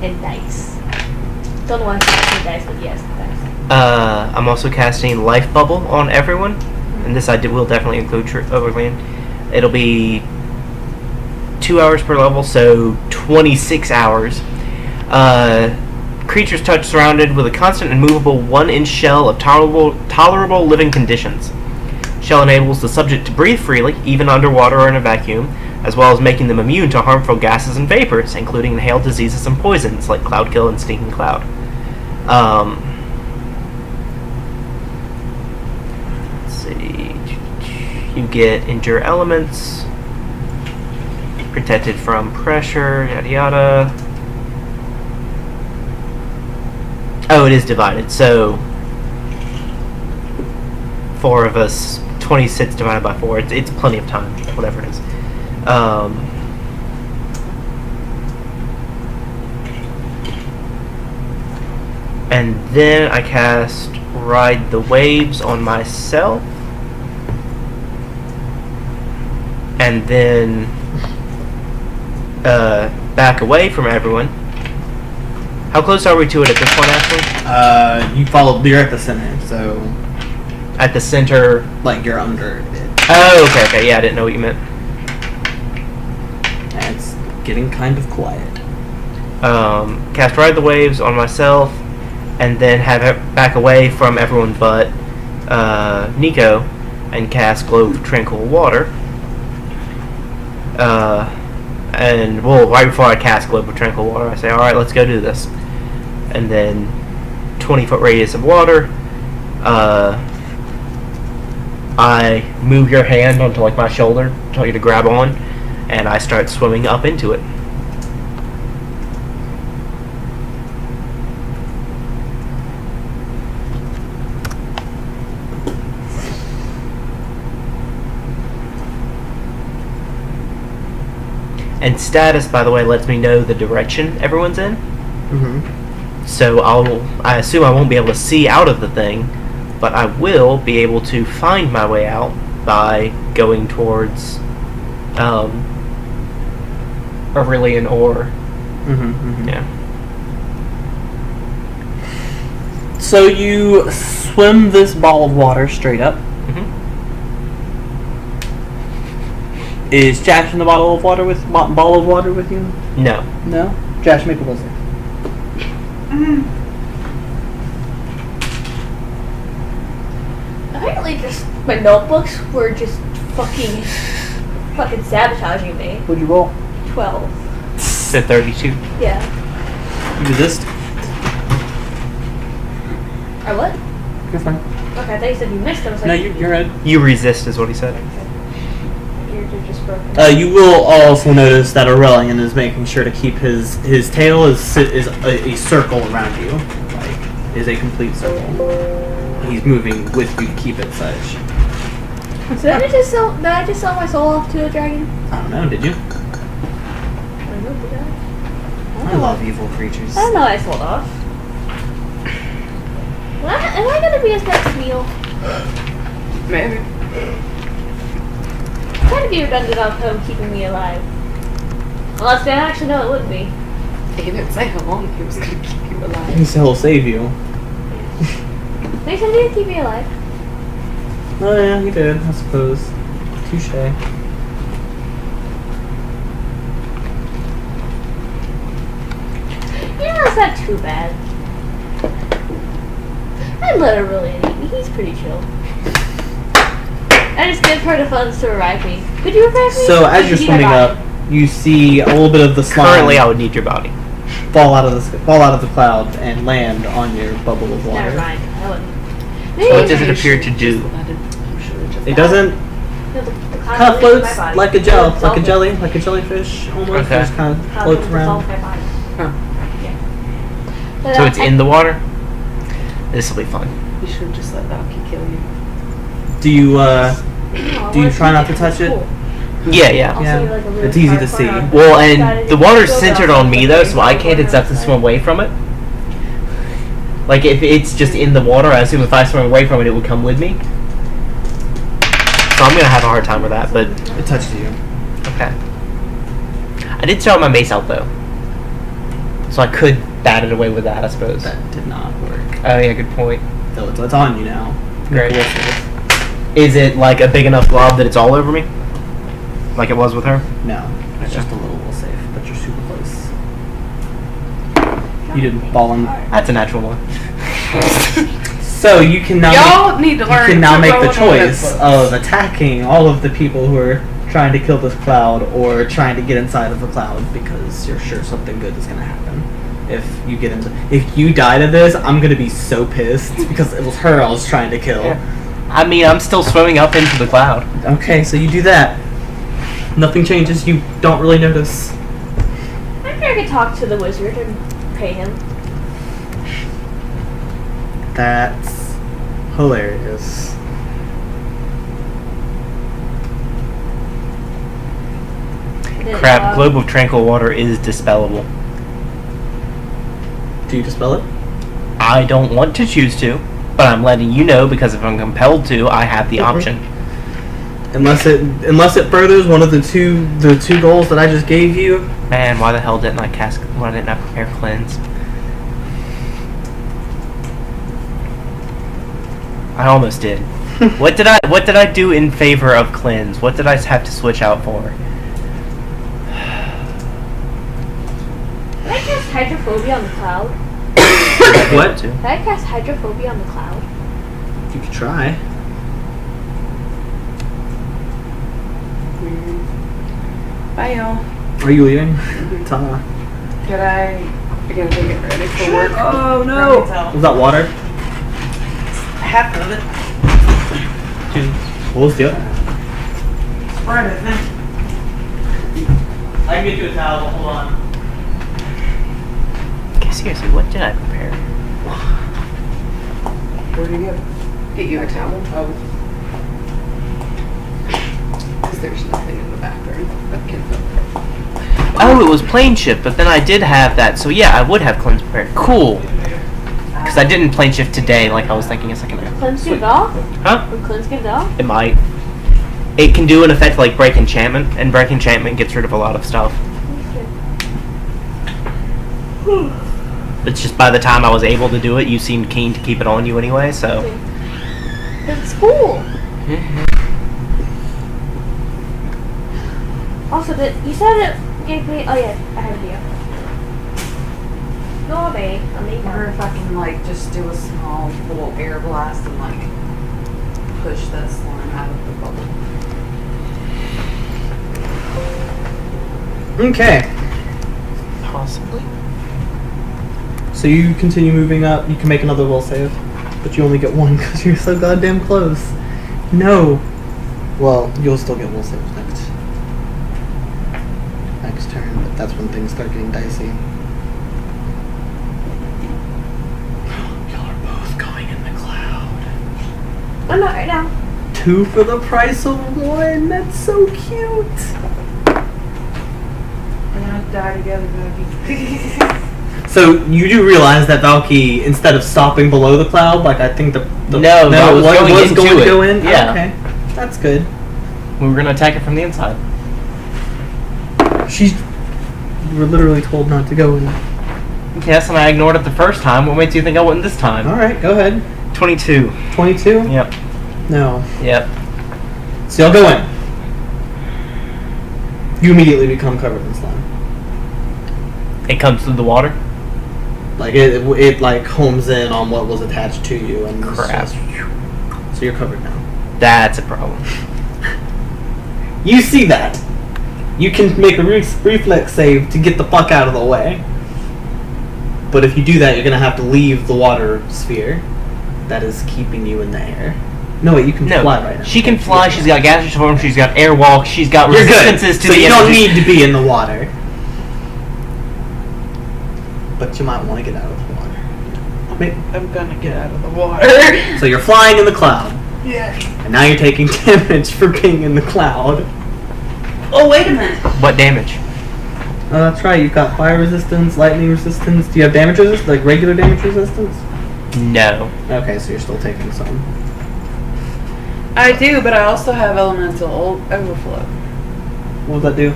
and dice. Don't know why I'm saying dice, but yes, dice. I'm also casting Life Bubble on everyone, and this will definitely include Overland. It'll be 2 hours per level, so 26 hours. Creatures touch surrounded with a constant and movable 1-inch shell of tolerable living conditions. Shell enables the subject to breathe freely, even underwater or in a vacuum, as well as making them immune to harmful gases and vapors, including inhaled diseases and poisons like Cloud Kill and Stinking Cloud. Let's see. You get Endure Elements, protected from pressure, yada yada. Oh, it is divided, so 4 of us, 26 divided by 4, it's plenty of time, whatever it is. And then I cast Ride the Waves on myself. And then back away from everyone. How close are we to it at this point, actually? You're at the center, so At the center. like you're under it. Oh, okay, yeah, I didn't know what you meant. And it's getting kind of quiet. Cast Ride the Waves on myself, and then have it back away from everyone but Nico, and cast Glow of Tranquil Water. And well, right before I cast Glow of Tranquil Water, I say, "All right, let's go do this." And then 20-foot radius of water. I move your hand onto like my shoulder, tell you to grab on, and I start swimming up into it. And status, by the way, lets me know the direction everyone's in. Mm-hmm. So I assume I won't be able to see out of the thing, but I will be able to find my way out by going towards Aurelian or yeah. So you swim this ball of water straight up. Mm-hmm. Is Jash in the ball of water with you? No. No. Jash, make a will save. Apparently, just my notebooks were just fucking sabotaging me. What'd you roll? 12. So 32. Yeah. You resist. Or what? You're fine. Okay, I thought you said you missed. I was like, No, you're right. You resist, is what he said. Ears are just broken. You will also notice that Aurelian is making sure to keep his tail is a circle around you, like is a complete circle. He's moving with you to keep it such. So did I just sell my soul off to a dragon? I don't know. Did you? I don't know, did I? I love evil creatures. I don't know I sold off. Am I gonna be his next meal? Maybe. It's kind of be redundant on him keeping me alive. Unless they actually know it wouldn't be. He didn't say how long he was going to keep you alive. He said he'll save you. They said he didn't keep me alive. Oh yeah, he did. I suppose. Touche. Yeah, it's not too bad. I'd let her really eat me. He's pretty chill. I just give her the funds to revive me. Could you revive me? So Or as do you're you need swimming my up, body? you see a little bit of the slime Currently, I would need your body. fall out of the cloud and land on your bubble of water. Never mind. I wouldn't. What does it appear to do? It doesn't. No, the kind of floats like a gel, like a jelly, like a jellyfish almost. Okay. Just kind of floats around. So it's in the water? This will be fun. You should have just let Valky kill you. Do you try not to touch it? Yeah, yeah. Yeah, it's easy to see. Well, and the water's centered on me though, so I can't exactly swim away from it. Like, if it's just in the water, I assume if I swim away from it, it would come with me. So I'm gonna have a hard time with that, but... It touched you. Okay. I did throw my mace out though. So I could bat it away with that, I suppose. That did not work. Oh yeah, good point. So it's on you now. Great. Make a will save. Is it like a big enough glob that it's all over me? Like it was with her? No, it's Okay. just a little will save, but you're super close. You didn't fall in. That's a natural one. So you can now Y'all need to you learn can now to make roll the on choice notebooks. of attacking all of the people who are trying to kill this cloud or trying to get inside of the cloud because you're sure something good is going to happen. If you die to this, I'm going to be so pissed because it was her I was trying to kill. Yeah. I mean, I'm still swimming up into the cloud. Okay, so you do that. Nothing changes. You don't really notice. I think I could talk to the wizard and pay him. That's hilarious. Crap, globe of tranquil water is dispellable. Do you dispel it? I don't want to choose to, but I'm letting you know because if I'm compelled to, I have the option. Unless it furthers one of the two goals that I just gave you. Man, why the hell didn't I prepare cleanse? I almost did. What did I do in favor of cleanse? What did I have to switch out for? Can I cast hydrophobia on the cloud? What? To? Can I cast hydrophobia on the cloud? You could try. Bye, y'all. Are you leaving? Ta. Could I gotta get ready for work? Oh no. Was that water? Half of it. Well, let's do it. Spread it, then. I can get you a towel. Hold on. Okay, seriously, what did I prepare? Where'd you go? Get you a towel. Oh. Because there's nothing in the bathroom but kids. Oh, it was plane shift, but then I did have that, so yeah, I would have cleanse prepared. Cool. Because I didn't plane shift today, like I was thinking a second ago. Cleanse give it off? Huh? Would cleanse give it off? It might. It can do an effect like break enchantment, and break enchantment gets rid of a lot of stuff. It's just by the time I was able to do it, you seemed keen to keep it on you anyway, so. It's cool. Also, you said it gave me. Oh yeah, I have it here. No, babe. I'm leaving. Or if I can, like, just do a small little air blast and, like, push that slime out of the bubble. Okay. Possibly. So you continue moving up. You can make another will save, but you only get one because you're so goddamn close. No. Well, you'll still get will saves next turn, but that's when things start getting dicey. Y'all are both going in the cloud. I'm not right now. 2 for the price of 1. That's so cute. We're gonna die together, baby. So you do realize that Valky, instead of stopping below the cloud, like I think the No, I was going was into going to it. go in. Yeah. Oh, okay, that's good. We were gonna attack it from the inside. You were literally told not to go in. Yes, and I ignored it the first time. What makes you think I wouldn't this time? All right, go ahead. 22. 22. Yep. No. Yep. So y'all go in. You immediately become covered in slime. It comes through the water. Like it like homes in on what was attached to you and it's Crap. just- so you're covered now. That's a problem. You see that? You can make a reflex save to get the fuck out of the way. But if you do that, you're gonna have to leave the water sphere that is keeping you in the air. No, wait, you can No, fly right now. she can fly. She's got gaseous form. She's got air walk. She's got You're resistances good. to So the you don't energy. need to be in the water. But you might want to get out of the water. I'm gonna get out of the water. So you're flying in the cloud. Yeah. And now you're taking damage for being in the cloud. Oh, wait a minute. What damage? Oh, that's right. You've got fire resistance, lightning resistance. Do you have damage resistance? Like regular damage resistance? No. Okay, so you're still taking some. I do, but I also have elemental overflow. What does that do?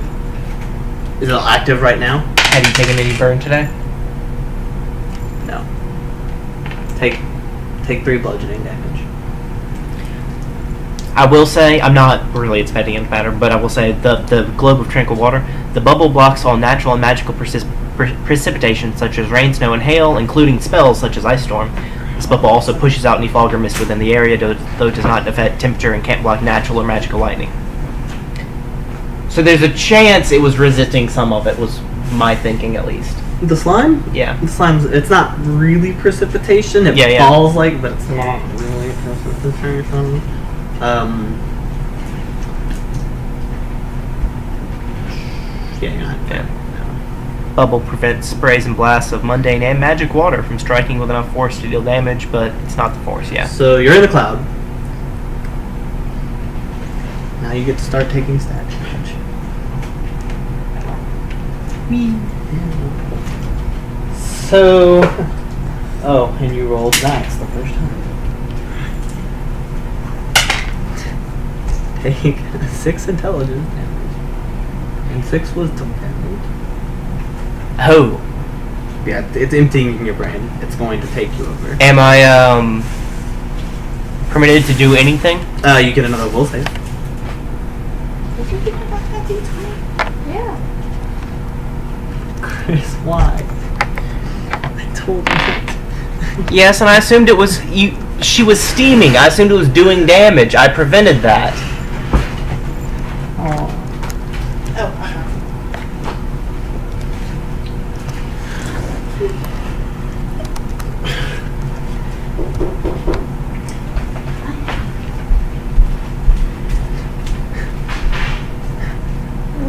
Is it active right now? Have you taken any burn today? No. Take 3 bludgeoning damage. I will say, I'm not really expecting it to matter, but I will say the globe of tranquil water, the bubble blocks all natural and magical precipitation such as rain, snow, and hail, including spells such as ice storm. This bubble also pushes out any fog or mist within the area, though it does not affect temperature and can't block natural or magical lightning. So there's a chance it was resisting some of it, was my thinking at least. The slime? Yeah. The slime's, it's not really precipitation. It Yeah. falls like, but it's not really precipitation. Yeah. Bubble prevents sprays and blasts of mundane and magic water from striking with enough force to deal damage, but it's not the force, yeah. So you're in the cloud. Now you get to start taking stat damage. So, oh, and you rolled max the first time. Take 6 intelligence damage and 6 wisdom damage. Oh. Yeah, it's emptying your brain. It's going to take you over. Am I, permitted to do anything? You get another will save. Did you give me that D20? Yeah. Chris, why? I told you. Yes, and I assumed it was, she was steaming. I assumed it was doing damage. I prevented that. Oh.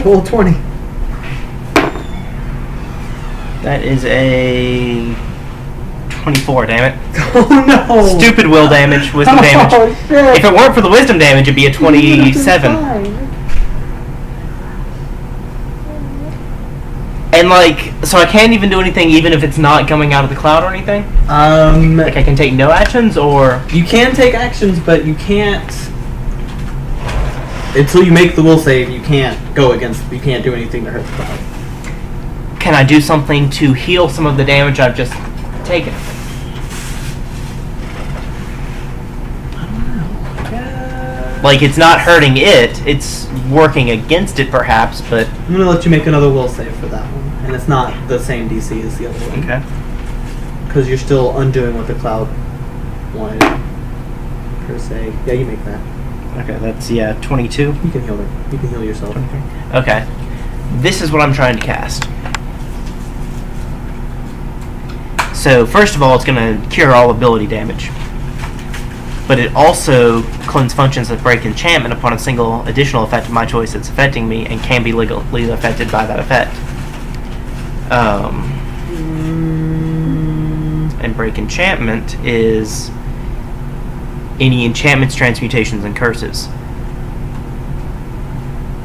Roll 20. That is a 24, damn it. Oh no! Stupid will damage, wisdom damage. Oh, shit. If it weren't for the wisdom damage, it'd be a 27. And so I can't even do anything even if it's not coming out of the cloud or anything? Like I can take no actions, or? You can take actions, but you can't... Until you make the will save, you can't do anything to hurt the cloud. Can I do something to heal some of the damage I've just taken? I don't know. Like, it's not hurting it, it's working against it perhaps, but... I'm gonna let you make another will save for that one. And it's not the same DC as the other one. Okay. Because you're still undoing what the cloud wanted, per se. Yeah, you make that. Okay, that's, 22. You can heal it. You can heal yourself. Okay. This is what I'm trying to cast. So, first of all, it's going to cure all ability damage. But it also cleanse functions that break enchantment upon a single additional effect of my choice that's affecting me and can be legally affected by that effect. And break enchantment is any enchantments, transmutations, and curses.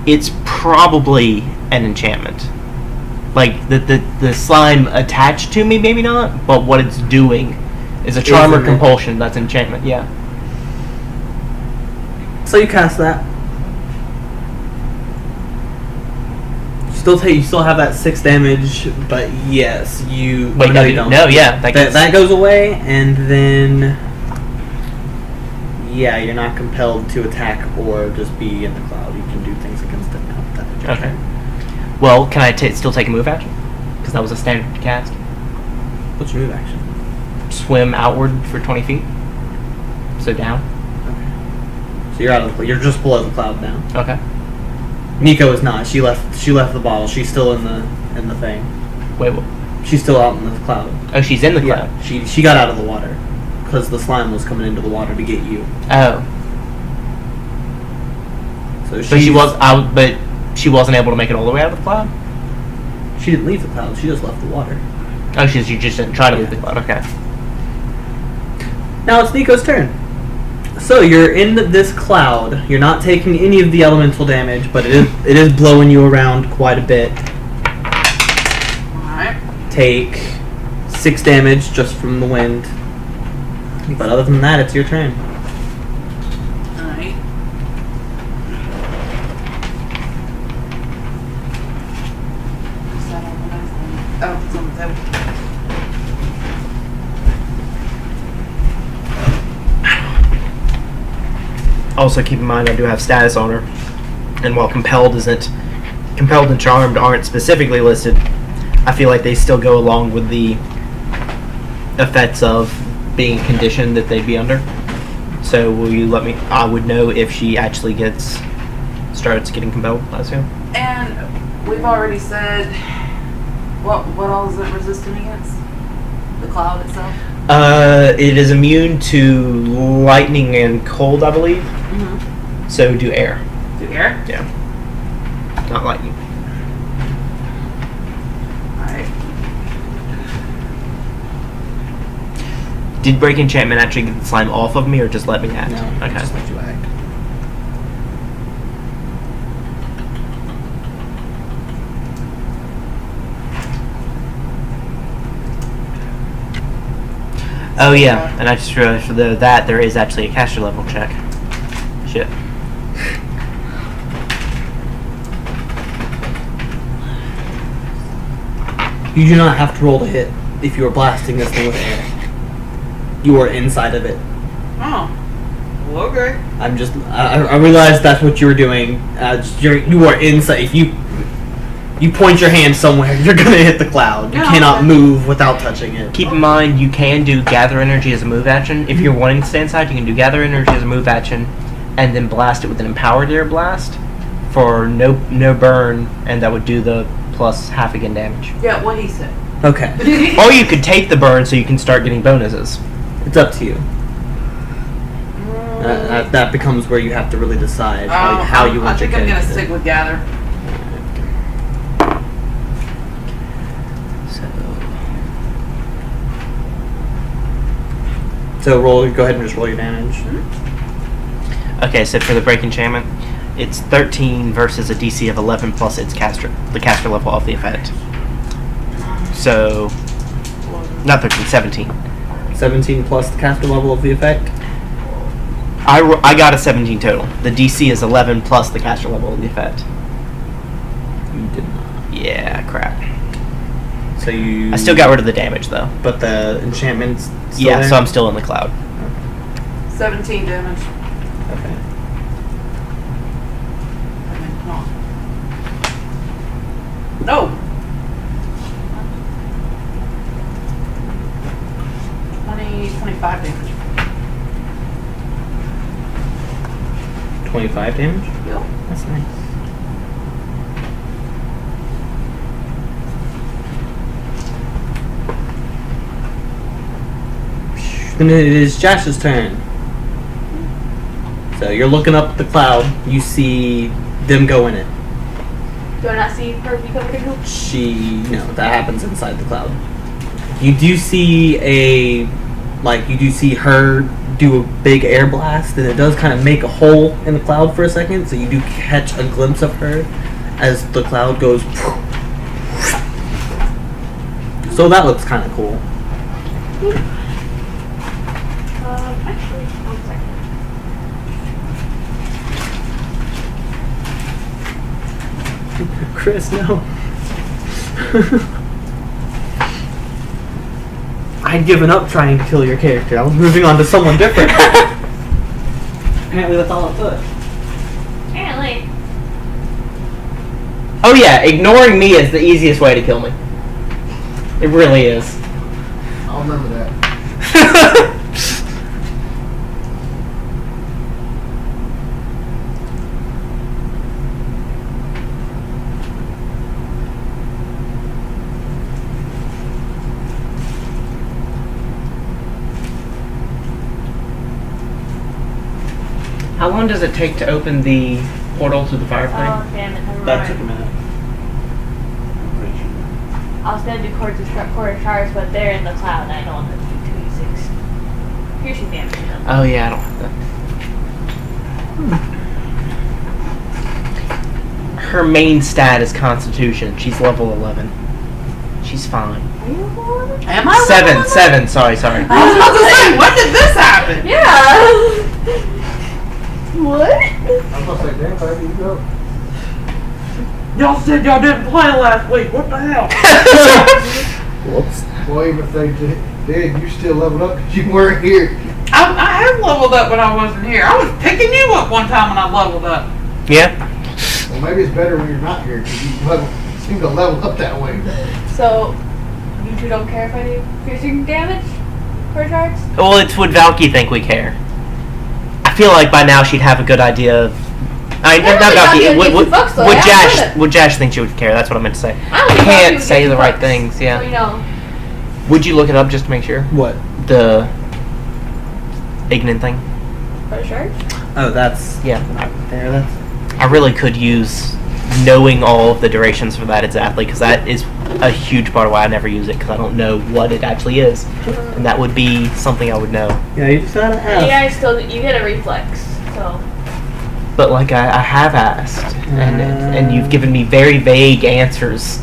It's probably an enchantment. Like, the slime attached to me, maybe not, but what it's doing is a charm or compulsion. That's enchantment, yeah. So you cast that. You still have that 6 damage, but yes, you... Wait, no, you don't. No, yeah. That goes away, and then... Yeah, you're not compelled to attack or just be in the cloud. You can do things against it now. Okay. Well, can I still take a move action? Because that was a standard cast. What's your move action? Swim outward for 20 feet. So down. Okay. So you're just below the cloud now. Okay. Nico is not. She left the bottle. She's still in the thing. Wait, what? She's still out in the cloud. Oh, she's in the cloud. Yeah. She got out of the water because the slime was coming into the water to get you. Oh. So But she was out. But she wasn't able to make it all the way out of the cloud. She didn't leave the cloud. She just left the water. Oh, she just didn't try to leave the cloud. Okay. Now it's Nico's turn. So you're in this cloud. You're not taking any of the elemental damage, but it is blowing you around quite a bit. Alright. Take 6 damage just from the wind. But other than that, it's your turn. Alright. Is that on the next one? Oh, it's on the table. Also, keep in mind I do have status on her, and while compelled and charmed aren't specifically listed, I feel like they still go along with the effects of being conditioned that they'd be under. So will you let me? I would know if she actually starts getting compelled, I assume. And we've already said what all is it resistant against? The cloud itself? It is immune to lightning and cold, I believe. Mm-hmm. So do air. To air? Yeah. Not lightning. Alright. Did break enchantment actually get the slime off of me, or just let me act? No, Okay. just let you act. Oh yeah, and I just realized for that there is actually a caster level check. Shit. You do not have to roll to hit if you are blasting this thing with air. You are inside of it. Oh. Well, okay. I realized that's what you were doing. You are inside. If you point your hand somewhere, you're gonna hit the cloud. You Yeah, cannot okay. move without touching it. Keep in mind, you can do gather energy as a move action. If you're wanting to stay inside, you can do gather energy as a move action, and then blast it with an empowered air blast for no burn, and that would do the plus half again damage. Yeah, what he said. Okay, Or you could take the burn so you can start getting bonuses. it's up to you. That becomes where you have to really decide how you want I think your I'm gonna character. stick with gather. So roll. Go ahead and just roll your damage. Okay, so for the break enchantment, it's 13 versus a DC of 11 plus the caster level of the effect. So, not 13, 17. 17 plus the caster level of the effect. I got a 17 total. The DC is 11 plus the caster level of the effect. You did not. Yeah, crap. So you. I still got rid of the damage though. But the enchantment's still Yeah, there? so I'm still in the cloud. 17 damage. Okay. I mean, come on. No! 25 damage. 25 damage. Yep. That's nice. Then it is Josh's turn. So you're looking up at the cloud. You see them go in it. Do I not see her become a hoop? No, that happens inside the cloud. You do see her do a big air blast, and it does kind of make a hole in the cloud for a second, so you do catch a glimpse of her as the cloud goes. So that looks kind of cool. Actually, one second. Chris, no. I'd given up trying to kill your character. I was moving on to someone different. Apparently that's all it took. Apparently. Oh yeah, ignoring me is the easiest way to kill me. It really is. I'll remember that. How long does it take to open the portal to the fire Oh, plane? damn it. Never That took a mind. minute. I was gonna do quarter shards, but they're in the cloud. I don't want to do 2d6. Piercing damage. Though. Oh yeah, I don't have that. Her main stat is Constitution. She's level 11. She's fine. Are you one? Am I? Seven. Sorry. I was about to say, when did this happen? Yeah. What? I was gonna say, damn, how do you go? Y'all said y'all didn't play last week. What the hell? Whoops. Well, even if they did, you still leveled up because you weren't here. I have leveled up when I wasn't here. I was picking you up one time when I leveled up. Yeah. Well, maybe it's better when you're not here because you seem to level up that way. So, you two don't care if I do piercing damage for shards? Well, it's would Valky think we care? I feel like by now she'd have a good idea of. Yeah, Not really Valky. not Would, gonna would, give two fucks, though. would I Jash? haven't done Would Jash think she would care? That's what I meant to say. I don't I think Valky can't would say give the two right fucks. things. Yeah. So, you know. Would you look it up just to make sure? What? The ignorant thing. For shards? Oh, that's Yeah. not there. That's I really could use knowing all of the durations for that exactly, because that is a huge part of why I never use it, because I don't know what it actually is, and that would be something I would know. yeah. You just gotta You ask. guys still, you get a reflex, so. But like I have asked, and you've given me very vague answers.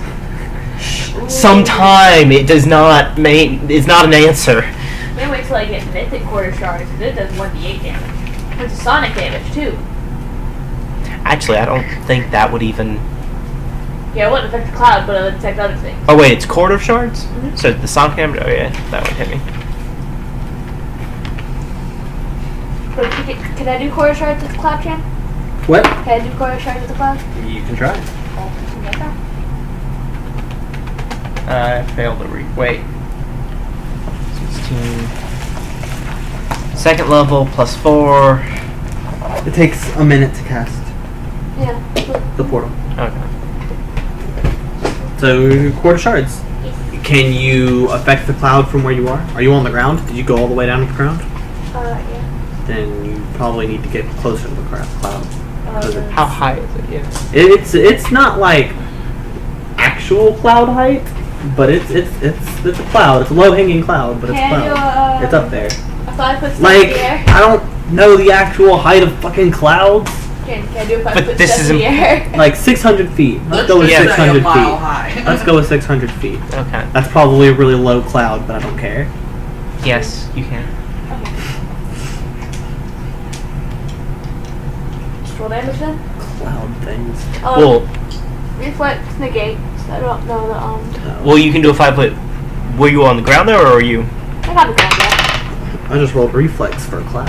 Sometime it does not is not an answer. Maybe wait till I get mythic quarter shards, because it does 1d8 damage. Which is sonic damage, too. Actually, I don't think that would even. Yeah, it wouldn't affect the cloud, but it would affect other things. Oh wait, it's quarter of shards. Mhm. So the sonic damage. Oh yeah, that would hit me. But can I do quarter shards with the cloud, Chan? What? Can I do quarter shards with the cloud? You can try. Oh, yes, sir. I failed to wait. 16. Second level plus 4. It takes a minute to cast Yeah. the portal. Okay. So quarter shards. Can you affect the cloud from where you are? Are you on the ground? Did you go all the way down to the ground? Yeah. Then you probably need to get closer to the cloud. How high is it? Yeah. It's not like actual cloud height, but it's a cloud. It's a low hanging cloud, but it's Can I do cloud. It's up there. A 5 foot step Like in the air? I don't know the actual height of fucking clouds. Can I do a 5 But foot this step is in the air? Like 600 feet. Let's go with just say 600 mile feet. high. Let's go with 600 feet. Okay. That's probably a really low cloud, but I don't care. Yes, you can. Just roll damage then? Cloud things. Well, Reflex, negate. I don't know the, well, you can do a 5 foot. Were you on the ground there, or were you? I got the ground there. I just rolled reflex for a cloud.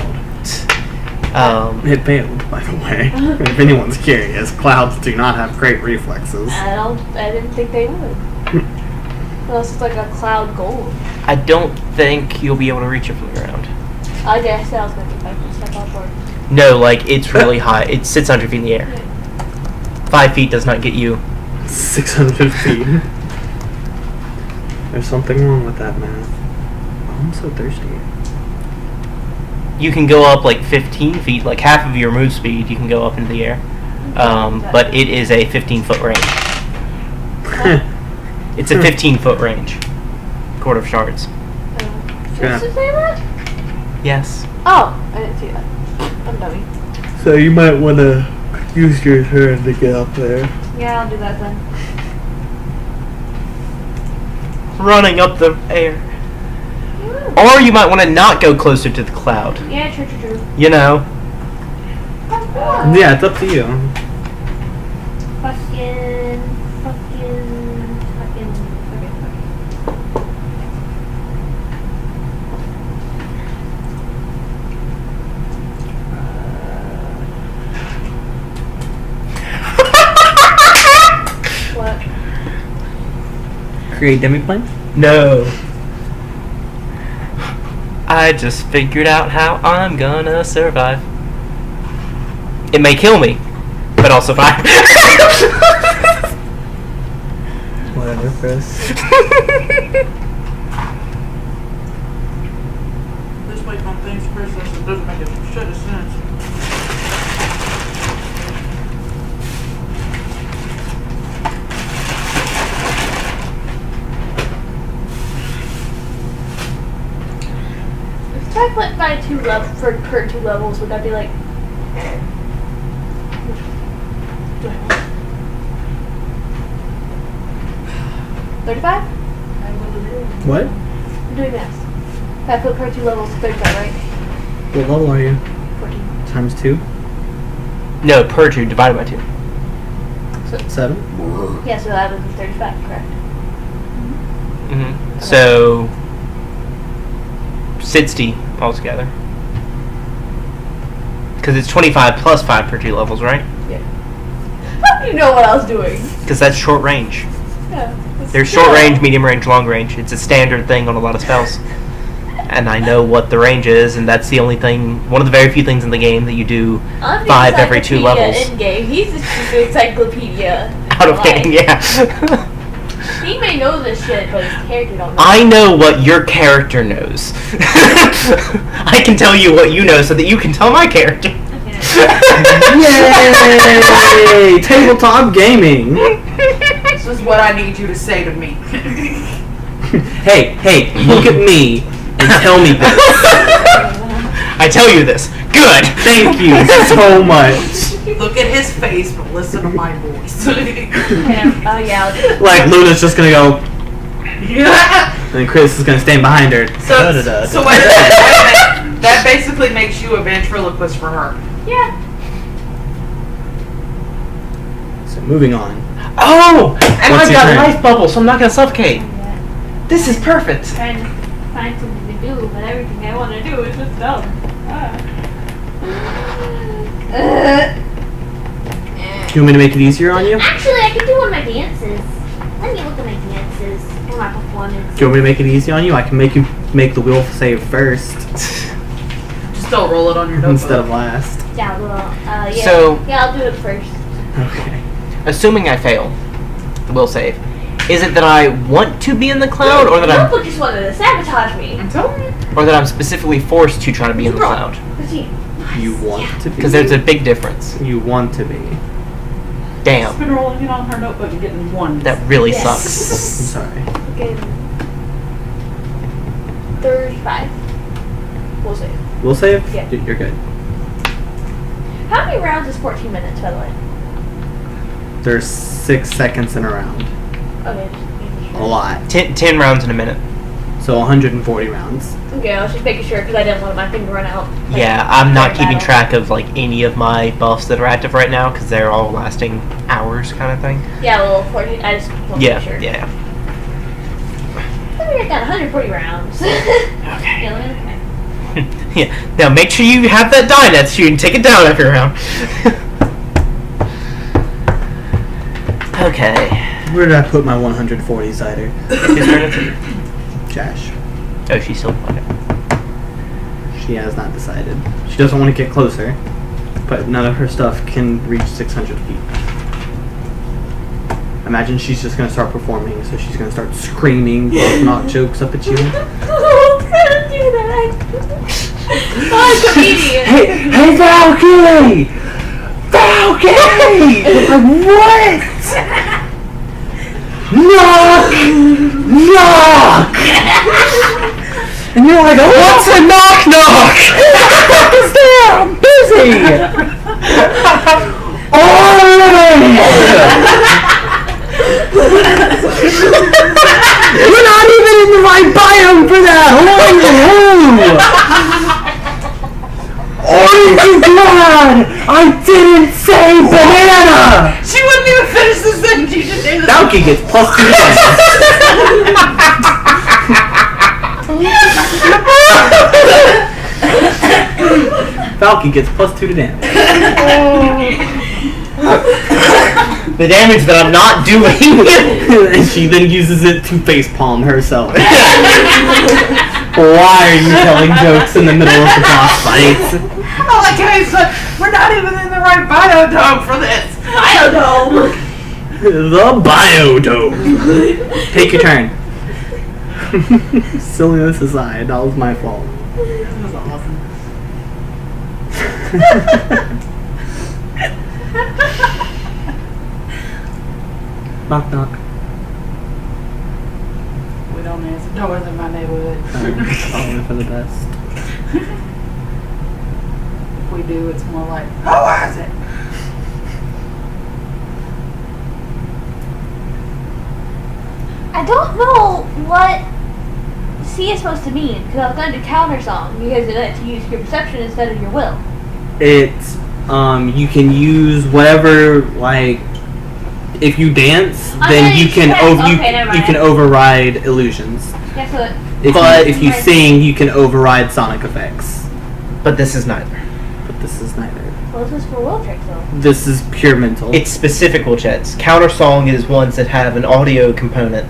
It It failed, by the way. If anyone's curious, clouds do not have great reflexes. I didn't think they would. Unless it's like a cloud gold. I don't think you'll be able to reach it from the ground. I guess I was going to 5 foot step upward. No, like it's really high. It sits 100 feet in the air. 5 feet does not get you. 600 feet. There's something wrong with that math. Oh, I'm so thirsty. You can go up like 15 feet, like half of your move speed. You can go up into the air, but it is a 15-foot range. It's a 15-foot range. Quarter of shards. Yeah. Did you say that? Yes. Oh, I didn't see that. I'm dummy. So you might want to use your turn to get up there. Yeah, I'll do that then. Running up the air. Or you might want to not go closer to the cloud. Yeah, true. You know. Yeah, it's up to you. Fucking. What? Create demiplane? No. I just figured out how I'm gonna survive. It may kill me, but I'll survive. Whatever, Chris. This way on things process, it doesn't make a shit of sense. I flip by per 2 levels, would that be like... Do I want? 35? What? I'm doing math. If I flip per 2 levels, 35, right? What level are you? 14. Times 2? No, per 2 divided by 2. 7? Yeah, so that would be 35, correct? Mm-hmm. So 60 altogether. Because it's 25 plus 5 per 2 levels, right? How do you know what I was doing? Because that's short range. Yeah. There's short range, medium range, long range. It's a standard thing on a lot of spells. And I know what the range is, and that's the only thing, one of the very few things in the game that you do I'm 5 every 2 levels. In game, he's just the encyclopedia. Out of game, yeah. He may know this shit, but his character don't know. I know what your character knows. I can tell you what you know so that you can tell my character. Yay! Tabletop gaming! This is what I need you to say to me. Hey, look at me and tell me this. I tell you this. Good. Thank you so much. Look at his face, but listen to my voice. Oh yeah, I'll do it. Like, Luna's just gonna go, Yeah. and then Chris is gonna stand behind her. So wait a minute. That basically makes you a ventriloquist for her. Yeah. So, moving on. Oh! And What's I've your got turn? life bubble, so I'm not going to suffocate. Yeah. This is perfect. Trying to find something to do, but everything I want to do is just dumb. Do you want me to make it easier on you? Actually, I can do one of my dances. Let me look at my dances and my performance. Do you want me to make it easy on you? I can make you make the will save first Just don't roll it on your notebook. instead of last. Yeah, well, yeah. So- yeah, I'll do it first. Okay. Assuming I fail, the will save. Is it that I want to be in the cloud, or that Notebook just wanted to sabotage me. I'm telling you. I'm specifically forced to try to be in the cloud? 15. You want to be. Because there's a big difference. You want to be. She's Damn, been rolling it on her notebook and getting one. that really Yes. I'm sucks. sorry. Okay. 35. We'll see. Will save? Yeah. You're good. How many rounds is 14 minutes, by the way? There's 6 seconds in a round. Okay. Just making A sure. lot. 10 rounds in a minute. So 140 rounds. Okay, I was just making sure because I didn't want my thing to run out. Like, Yeah, I'm not during keeping battle. track of like any of my buffs that are active right now because they're all lasting hours, kind of thing. Yeah, well, 14. I just want to Yeah, make sure. yeah. Let me write down 140 rounds. Okay. Yeah, let me look at Yeah. Now make sure you have that die net so you can take it down every round. Okay. Where did I put my 140 cider? Whose turn is it? Josh. Oh, she's still okay. She has not decided. She doesn't want to get closer, but none of her stuff can reach 600 feet. Imagine she's just going to start performing, so she's going to start screaming, knock jokes up at you. Oh, I'm gonna do that. Oh, I'm a comedian. Hey, Valkyrie! Valkyrie! What? Knock! Knock! And you're like, oh, what's a knock knock? What is that? I'm busy! You're not even in the right biome for that! Who are you? Aren't you glad I didn't say banana? She wouldn't even finish the sentence. You just did it. Valky gets plus 2 Valky gets plus 2 to damage. The damage that I'm not doing. And she then uses it to facepalm herself. Why are you telling jokes in the middle of the boss fight? Oh, like I said, we're not even in the right biodome for this. Biodome. The biodome. Take your turn. Silliness aside, that was my fault. That was awesome. Knock knock. We don't answer doors in my neighborhood. Probably for the best. If we do, it's more like, how is it? I don't know what C is supposed to mean because I was going to counter song because it lets you use your perception instead of your will. It's you can use whatever, like if you dance, then you can you can override illusions. Yeah, so If you sing, you can override sonic effects. But this is neither. But this is neither. well, this is for will tricks though. This is pure mental. It's specific will checks. Counter song is ones that have an audio component.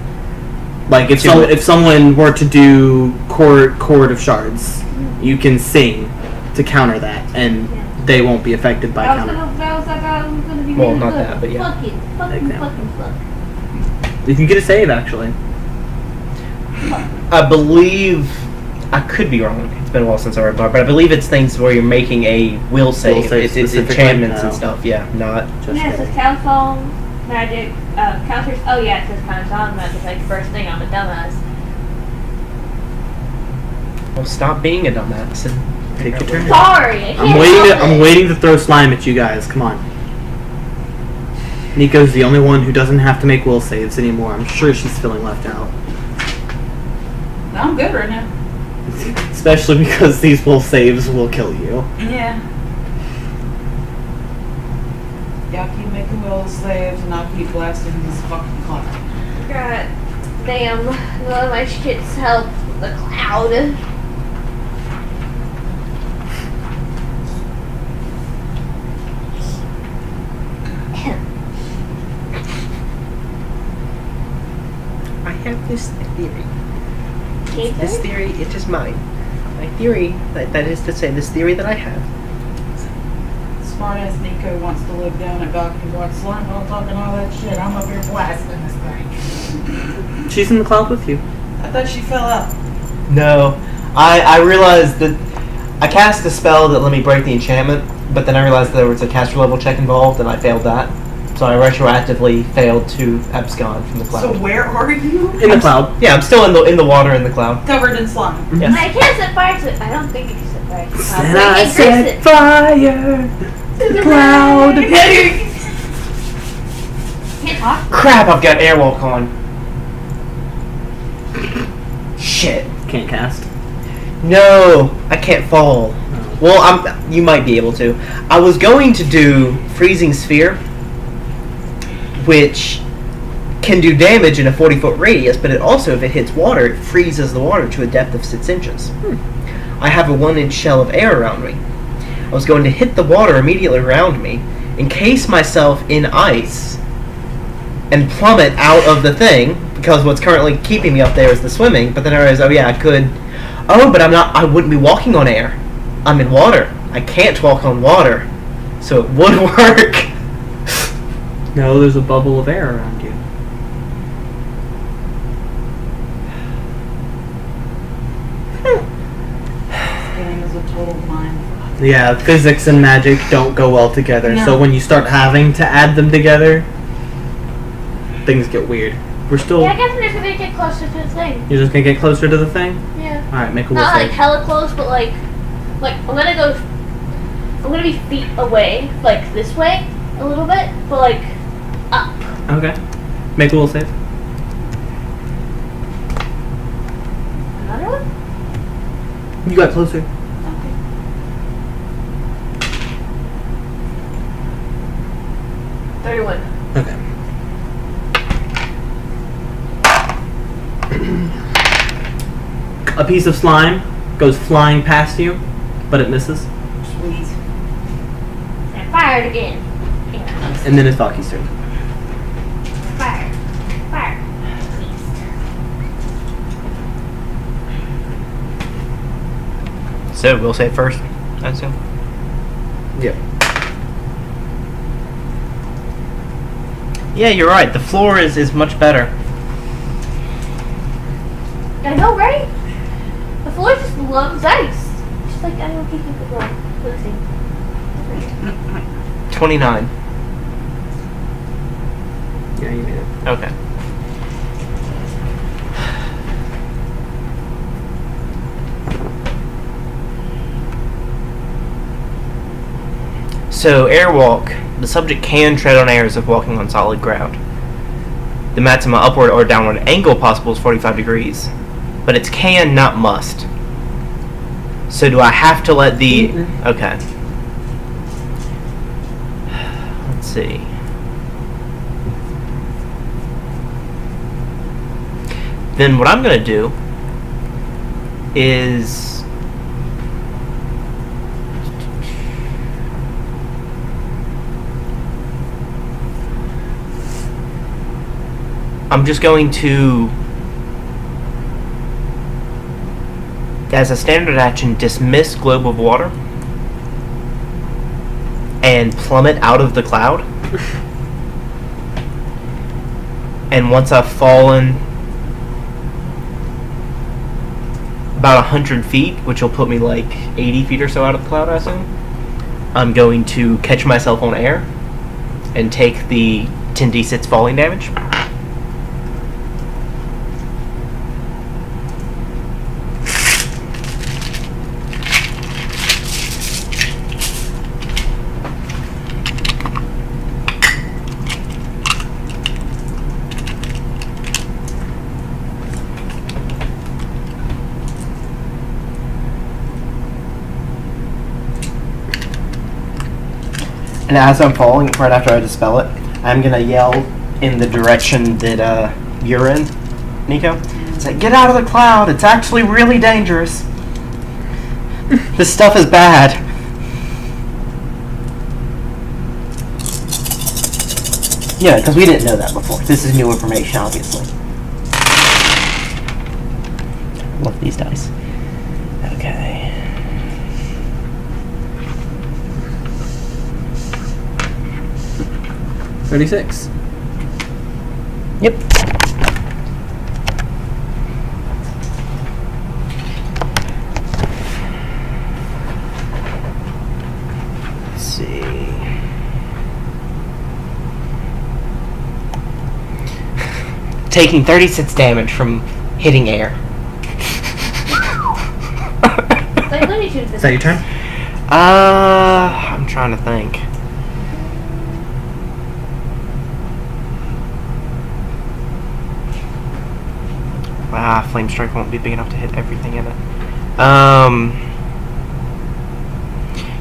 Like if someone were to do chord of shards, you can sing to counter that, and they won't be affected by counter. I was gonna be Well, really not good. that, but yeah. Fucking. You can get a save actually. I believe, I could be wrong. It's been a while since I read bar, but I believe it's things where you're making a will save. It's specifically? enchantments and No. stuff. Yeah, not. Just Yeah, it says kidding. count song, magic, counters. Oh yeah, it says counter song, magic. Like first thing, I'm a dumbass. Well, stop being a dumbass and Take your turn. Sorry, I can't I'm help it. waiting to throw slime at you guys. Come on. Nico's the only one who doesn't have to make will saves anymore. I'm sure she's feeling left out. No, I'm good right now. Especially because these will saves will kill you. Yeah. Y'all keep making will saves and I'll keep blasting this fucking clock. God damn, none of my shit's help the cloud. I have this theory. Gator? This theory, it is mine. My theory, that is to say, this theory that I have. Smart ass Nico wants to live down at Doc and watch slime while talking all that shit. I'm up here blasting this thing. She's in the cloud with you. I thought she fell out. No, I realized that I cast a spell that let me break the enchantment, but then I realized there was a caster level check involved, and I failed that. So I retroactively failed to abscond from the cloud. So where are you? In the cloud. Yeah, I'm still in the water in the cloud. Covered in slime. Yes. I can't set fire to it. I don't think I can set fire to the cloud. And but I can set increase it. fire to the cloud. Can't talk. Crap! I've got airwalk on. Shit. Can't cast. No, I can't fall. Well, you might be able to. I was going to do freezing sphere, which can do damage in a 40-foot radius, but it also, if it hits water, it freezes the water to a depth of 6 inches. I have a 1-inch shell of air around me. I was going to hit the water immediately around me, encase myself in ice, and plummet out of the thing, because what's currently keeping me up there is the swimming, but then I realized, oh yeah, I could. Oh, but I wouldn't be walking on air. I'm in water. I can't walk on water. So it would work. No, there's a bubble of air around you. This game is a total mind. Yeah, physics and magic don't go well together. No. So when you start having to add them together, things get weird. We're still. Yeah, I guess I'm just gonna get closer to the thing. You're just gonna get closer to the thing. Yeah. All right, make a will Not like save. hella close, but like I'm gonna be feet away, like this way a little bit, but like up. Okay, make a will save. Another one? You got closer. Okay. Okay. A piece of slime goes flying past you, but it misses, Sweet. And fired again. Yeah. and then it's Valky's turn. Fire. Fire. Beast. So we'll say first, I assume. Yep. Yeah, you're right. The floor is much better. I know, right? The floor just loves ice. Just like I don't think you could go. Let's see. 29. Yeah, you made it. Okay. So, airwalk. The subject can tread on air as if walking on solid ground. The maximum upward or downward angle possible is 45 degrees. But it's can, not must. So do I have to let the... Okay. Let's see. Then what I'm going to do is... I'm just going to, as a standard action, dismiss globe of water and plummet out of the cloud. And once I've fallen about 100 feet, which will put me like 80 feet or so out of the cloud, I assume, I'm going to catch myself on air and take the 10d6 falling damage. And as I'm falling, right after I dispel it, I'm gonna yell in the direction that you're in, Nico. It's like, get out of the cloud! It's actually really dangerous. This stuff is bad. Yeah, because we didn't know that before. This is new information, obviously. Love these dice. Okay. $36. Yep. Let's see. Taking 36 damage from hitting air. Is that your turn? I'm trying to think. Flame Strike won't be big enough to hit everything in it.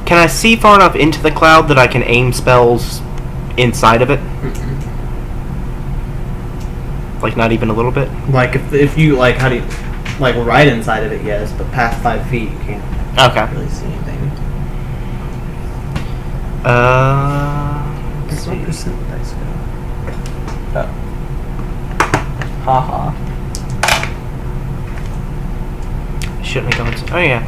Can I see far enough into the cloud that I can aim spells inside of it? Like, not even a little bit? Like, if you, like, how do you... Like, right inside of it, yes, but past 5 feet, you can't really see anything. Let's What see. percent dice go? Oh. Haha. Shouldn't have gone to... Oh, yeah.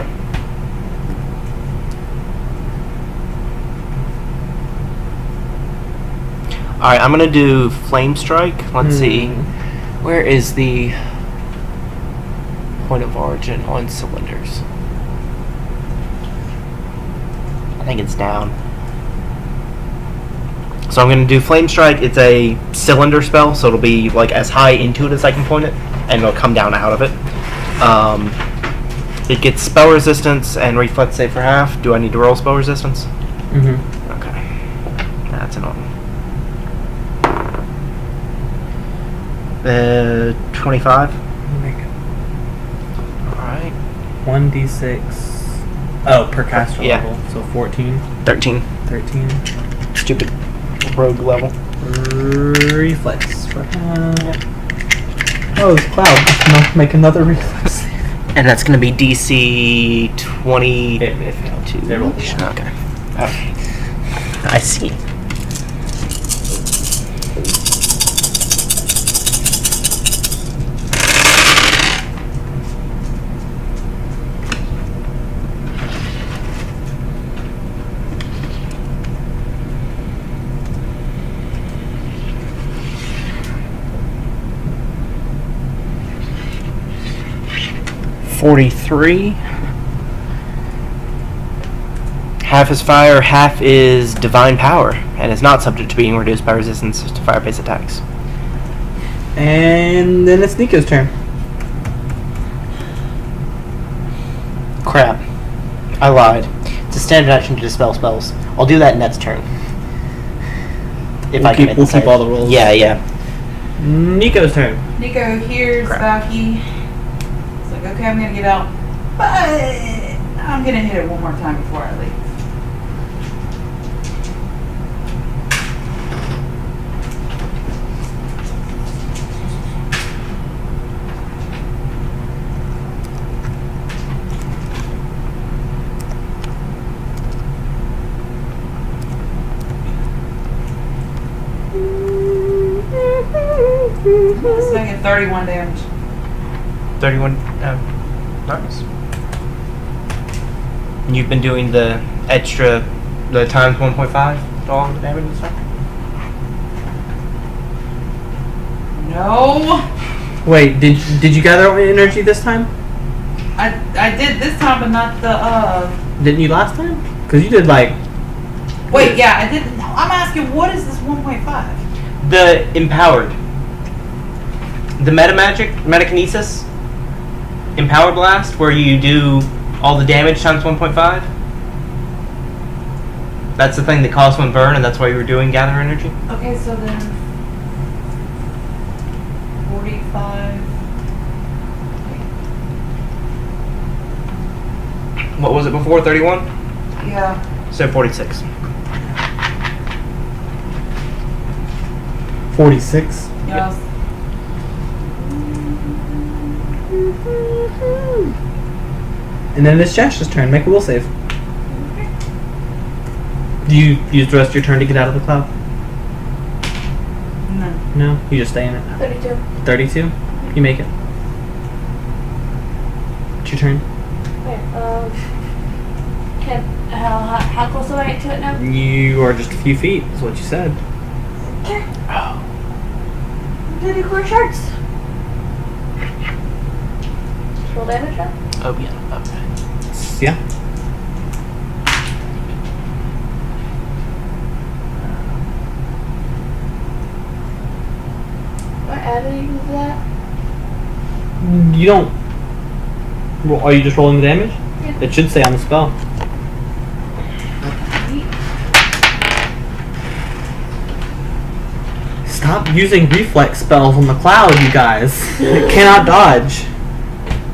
Alright, I'm gonna do Flame Strike. Let's see. Where is the point of origin on cylinders? I think it's down. So I'm gonna do Flame Strike. It's a cylinder spell, so it'll be like as high into it as I can point it, and it'll come down out of it. It gets spell resistance and reflex save for half. Do I need to roll spell resistance? Mm-hmm. Okay. That's an 25. Make it Alright. 1d6. Oh, per caster Yeah. level. So 14, 13. 13. Stupid rogue level. Reflex. Oh, it's cloud. Make another reflex save. And that's going to be DC 22. It failed. They rolled it. Okay. Okay. I see. $43. Half is fire, half is divine power, and is not subject to being reduced by resistance to fire-based attacks. And then it's Nico's turn. Crap. I lied. It's a standard action to dispel spells. I'll do that next turn. If We'll I can keep- we'll keep all the rolls. Yeah, yeah. Nico's turn. Nico hears Crap. Valky. It's like, okay, I'm gonna get out, but I'm gonna hit it one more time before I leave. It's making 31 damage. 31. Nice. And you've been doing the extra, the times 1.5 to all the damage and stuff? No, Wait, did you gather all your energy this time? I did this time, but not the Didn't you last time? Because you did like. Wait, yeah, I didn't. I'm asking, what is this 1.5? The empowered. The metakinesis, empower blast, where you do all the damage times 1.5. That's the thing that caused one burn, and that's why you were doing gather energy. Okay, so then 45. What was it before? 31. Yeah. So 46. 46. Yes. And then it's Josh's turn. Make a will save. Do you use the rest of your turn to get out of the cloud? No. No, you just stay in it. 32. 32. You make it. It's your turn. Okay, how close am I to it now? You are just a few feet. Is what you said. Okay. Pretty cool shards. Roll damage now? Oh yeah. Okay. Yeah. What add anything to that? You don't. Are you just rolling the damage? Yeah. It should say on the spell. Stop using reflex spells on the cloud, you guys. It cannot dodge.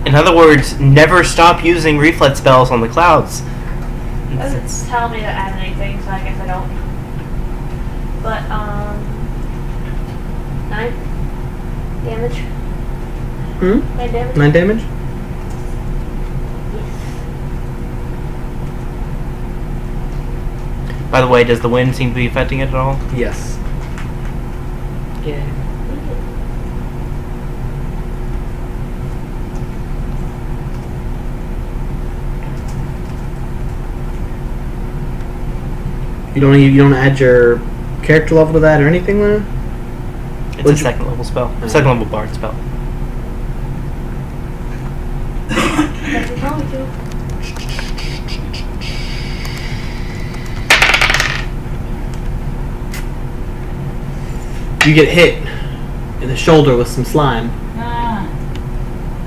In other words, never stop using reflex spells on the clouds. It doesn't tell me to add anything, so I guess I don't. But, 9 damage. 9 damage? 9 damage? Yes. By the way, does the wind seem to be affecting it at all? Yes. Yeah. You don't add your character level to that or anything, then? It's What'd a you- second level spell. Second level bard spell. That's what you told me to. You get hit in the shoulder with some slime. Ah.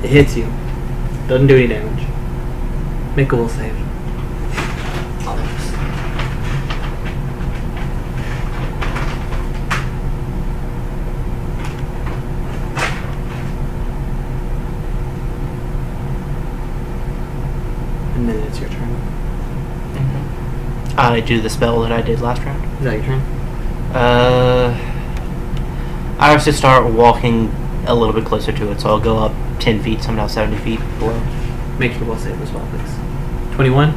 It hits you. Doesn't do any damage. Make a will save. And then it's your turn. I do the spell that I did last round. Is that your turn? I have to start walking a little bit closer to it, so I'll go up 10 feet, so I'm now 70 feet below. Make your will save as well, please. 21.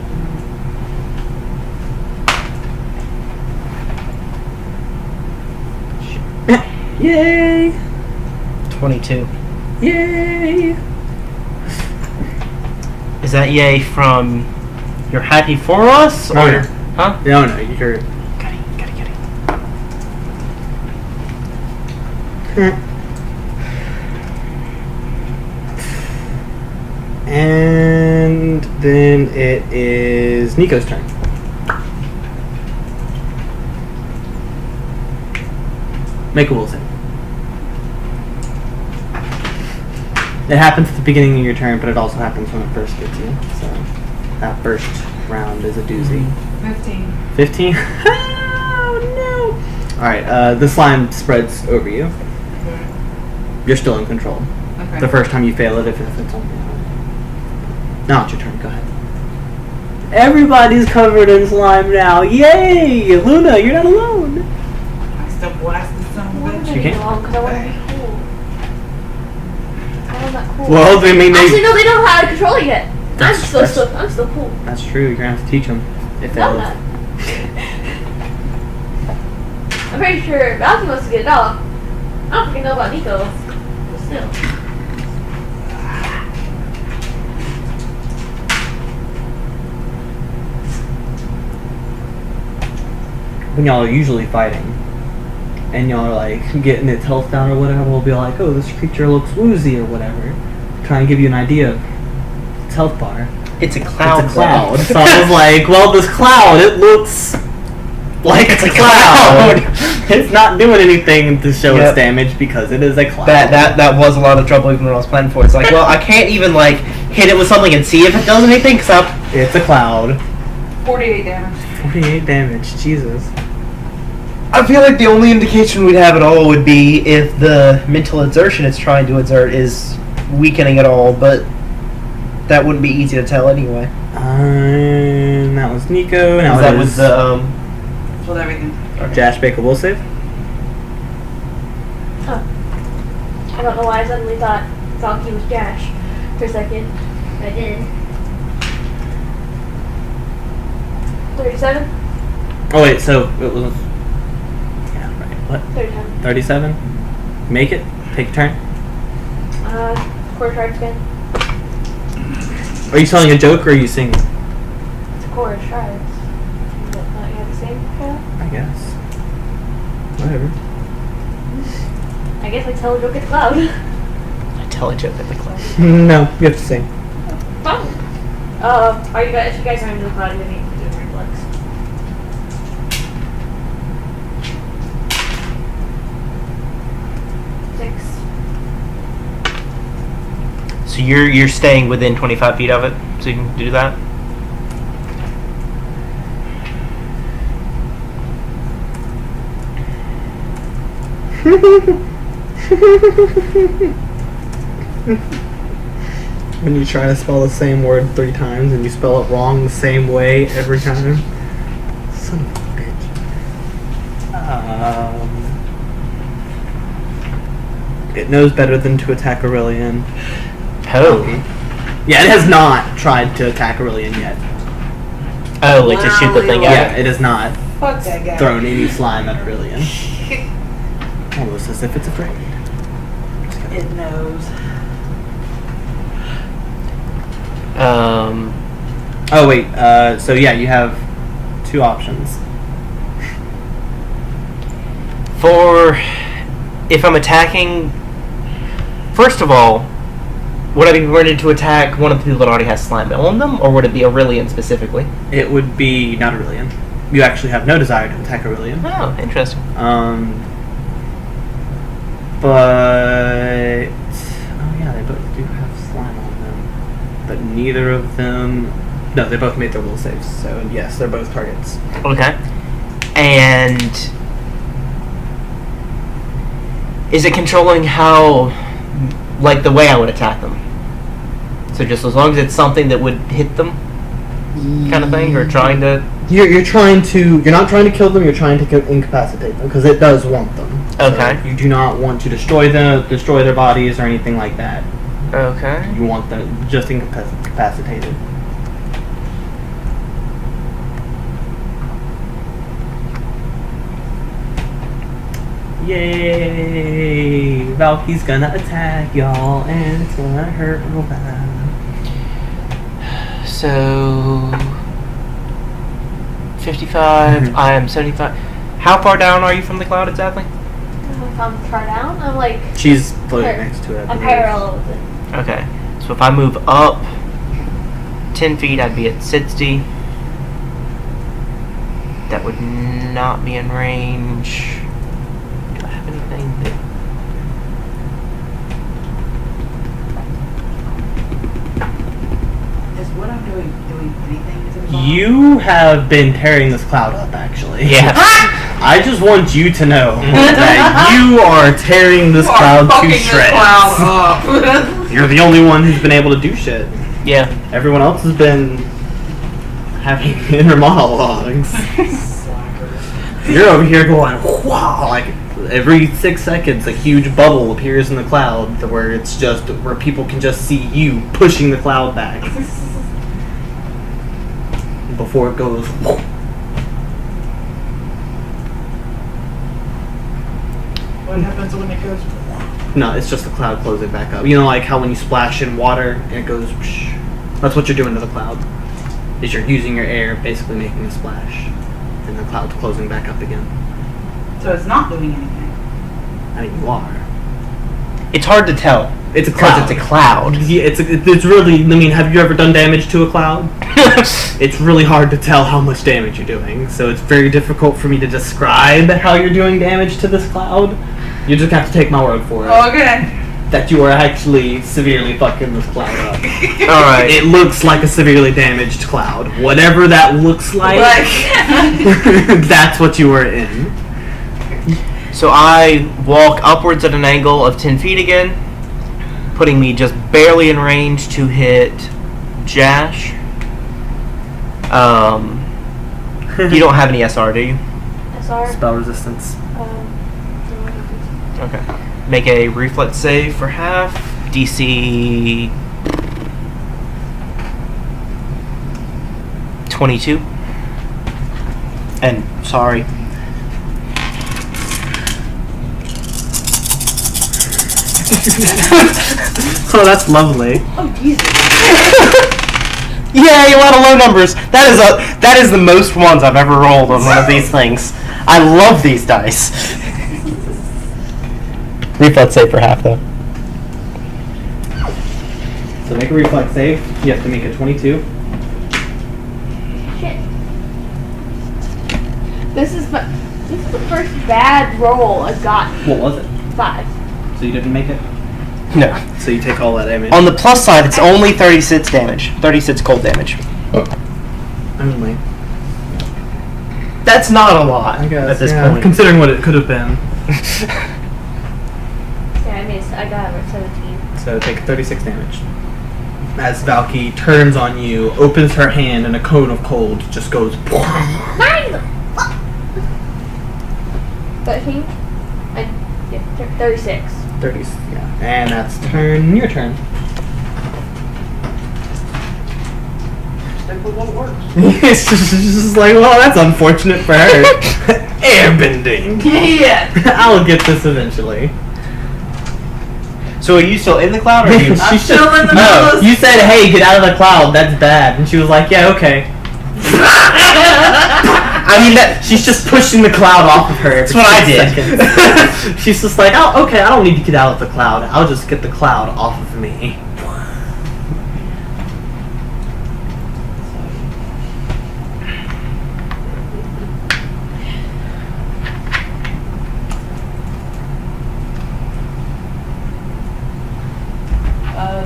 Yay! 22. Yay! Is that yay from you're happy for us? Oh, Or, yeah. huh? No, you're. Goody. And then it is Nico's turn. Make a will save. It happens at the beginning of your turn, but it also happens when it first gets you. So that first round is a doozy. 15. 15? Oh no! Alright, the slime spreads over you. You're still in control. Okay. The first time you fail it, if it's on. Now it's your turn, go ahead. Everybody's covered in slime now. Yay! Luna, you're not alone. I still blasted some of I it. want You to be can't? long because I want to be cool. I'm not cool. Well, they mean Actually, no, they don't know how to control it yet. I'm That's- still cool. That's true, you're gonna have to teach them. If they No, I'm live. not. I'm pretty sure Valky wants to get it off. I don't freaking know about Nico. But still. When y'all are usually fighting, and y'all are like getting its health down or whatever, we'll be like, oh, this creature looks woozy or whatever. Try and give you an idea of its health bar. It's a cloud. It's a cloud. So I was like, well, this cloud, it looks like it's a cloud. It's not doing anything to show Yep. its damage because it is a cloud. That was a lot of trouble even when I was playing for it. It's like, well, I can't even like hit it with something and see if it does anything because It's a cloud. 48 damage. 48 damage. Jesus. I feel like the only indication we'd have at all would be if the mental exertion it's trying to exert is weakening at all, but that wouldn't be easy to tell anyway. That was Nico. Now that it was is the It's with everything. Josh Baker will save. Huh. I don't know why I suddenly thought Valky was Jash for a second. I did. 37? Oh wait, so it was. Yeah, right. What? 37. 37. Make it. Take a turn. Quarter try again. Are you telling a joke or are you singing? It's a quarter try. Not you have the same trail? I guess. Whatever. I guess I tell a joke at the cloud. I tell a joke at the cloud. No, you have to sing. Fun. Are you guys? If you guys are into the cloud, you need to do reflex. So you're staying within 25 feet of it, so you can do that. When you try to spell the same word 3 times and you spell it wrong the same way every time. Son of a bitch. It knows better than to attack Aurelian. Oh. Yeah, it has not tried to attack Aurelian yet. Oh, like to shoot the thing Yeah, at it. it has not Fuck that guy. thrown any slime at Aurelian. Almost as if it's afraid. It knows. Oh wait, so yeah, you have 2 options. For if I'm attacking, first of all, would I be ready to attack one of the people that already has slime on them, or would it be Aurelian specifically? It would be not Aurelian. You actually have no desire to attack Aurelian. Oh, interesting. But oh yeah, they both do have slime on them. But neither of them. No, they both made their will saves. So yes, they're both targets. Okay. And is it controlling how, like, the way I would attack them? So just as long as it's something that would hit them, kind of thing, or trying to. You're trying to. You're not trying to kill them. You're trying to incapacitate them because it does want them. Okay. So you do not want to destroy them, destroy their bodies, or anything like that. Okay. You want them just incapacitated. Yay! Valky's gonna attack y'all, and it's gonna hurt real bad. So 55. Mhm. I am 75. How far down are you from the cloud exactly? If I'm far down, I'm like. She's floating next to it. I I'm believe. parallel with it. Okay. So if I move up 10 feet, I'd be at 60. That would not be in range. Do I have anything that... Is what I'm doing anything to was on. You have been tearing this cloud up, actually. Yeah. I just want you to know that you are tearing this You are cloud to fucking this shreds. cloud up. You're the only one who's been able to do shit. Yeah. Everyone else has been having inner monologues. You're over here going, wow, like every 6 seconds a huge bubble appears in the cloud to where it's just where people can just see you pushing the cloud back before it goes. What happens when it goes? No, it's just the cloud closing back up. You know, like how when you splash in water and it goes. Psh, that's what you're doing to the cloud. Is you're using your air, basically making a splash, and the cloud's closing back up again. So it's not doing anything. I mean, you are. It's hard to tell. It's a Because cloud. it's a cloud. Yeah, it's really. I mean, have you ever done damage to a cloud? It's really hard to tell how much damage you're doing, so it's very difficult for me to describe how you're doing damage to this cloud. You just have to take my word for it. Okay. That you are actually severely fucking this cloud up. Alright. It looks like a severely damaged cloud. Whatever that looks like, that's what you are in. So I walk upwards at an angle of 10 feet again, putting me just barely in range to hit Jash. You don't have any SR, do you? SR. Spell resistance. Okay. Make a reflex save for half. DC 22. And sorry. Oh, that's lovely. Oh Jesus. Yay, a lot of low numbers. That is the most ones I've ever rolled on one of these things. I love these dice. Reflex save for half though. So make a reflex save. You have to make a 22. Shit. This is the first bad roll I've gotten. What was it? 5. So you didn't make it? No. So you take all that damage. On the plus side, it's only 36 damage. 36 cold damage. Only. That's not a lot I guess, at this yeah, point. considering what it could have been. Yeah, I missed. I got it at 17. So take 36 damage. As Valky turns on you, opens her hand, and a cone of cold just goes. 9! 13? And, yeah, 36. 30. Yeah. And that's your turn. That's what works. It's just like, well, that's unfortunate for her. Airbending. Yeah. I'll get this eventually. So are you still in the cloud, or are you? I'm still in the middle No, of you said, hey, get out of the cloud, that's bad. And she was like, yeah, okay. I mean, she's just pushing the cloud off of her. That's what I did. She's just like, oh, okay, I don't need to get out of the cloud. I'll just get the cloud off of me.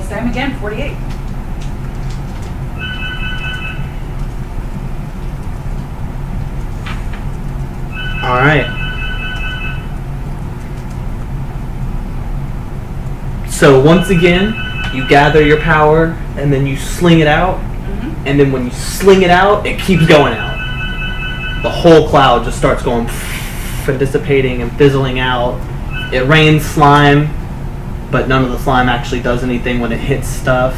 Same again, 48. Alright. So once again, you gather your power, and then you sling it out, and then when you sling it out, it keeps going out. The whole cloud just starts going and dissipating and fizzling out. It rains slime, but none of the slime actually does anything when it hits stuff.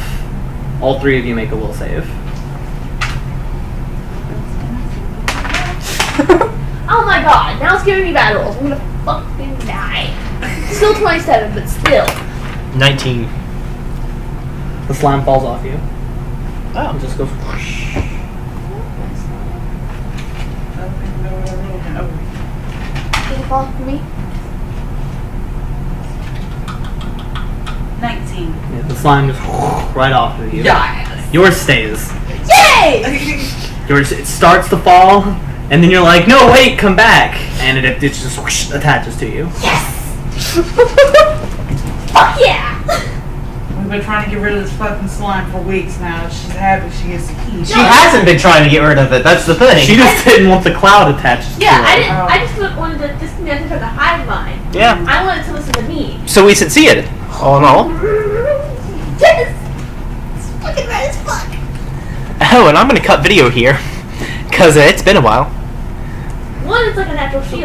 All three of you make a will save. Oh my god, now it's giving me bad rolls. I'm gonna fucking die. Still 27, but still. 19. The slime falls off you. Oh. It just goes whoosh. Did it fall for me? 19. Yeah, the slime just right off of you. Yes. Yours stays. Yay! Yours, it starts to fall, and then you're like, no, wait, come back. And it just whoosh, attaches to you. Yes! Fuck yeah! We've been trying to get rid of this fucking slime for weeks now. She's happy she gets the key. She hasn't been trying to get rid of it. That's the thing. She just didn't want the cloud attached Yeah, to I her. didn't. I just wanted to just to try to hide mine. Yeah. I wanted to listen to me. So we should see it. All in all. Yes. It's fucking red as fuck. Oh, and I'm gonna cut video here, cause it's been a while. One is like a natural shield.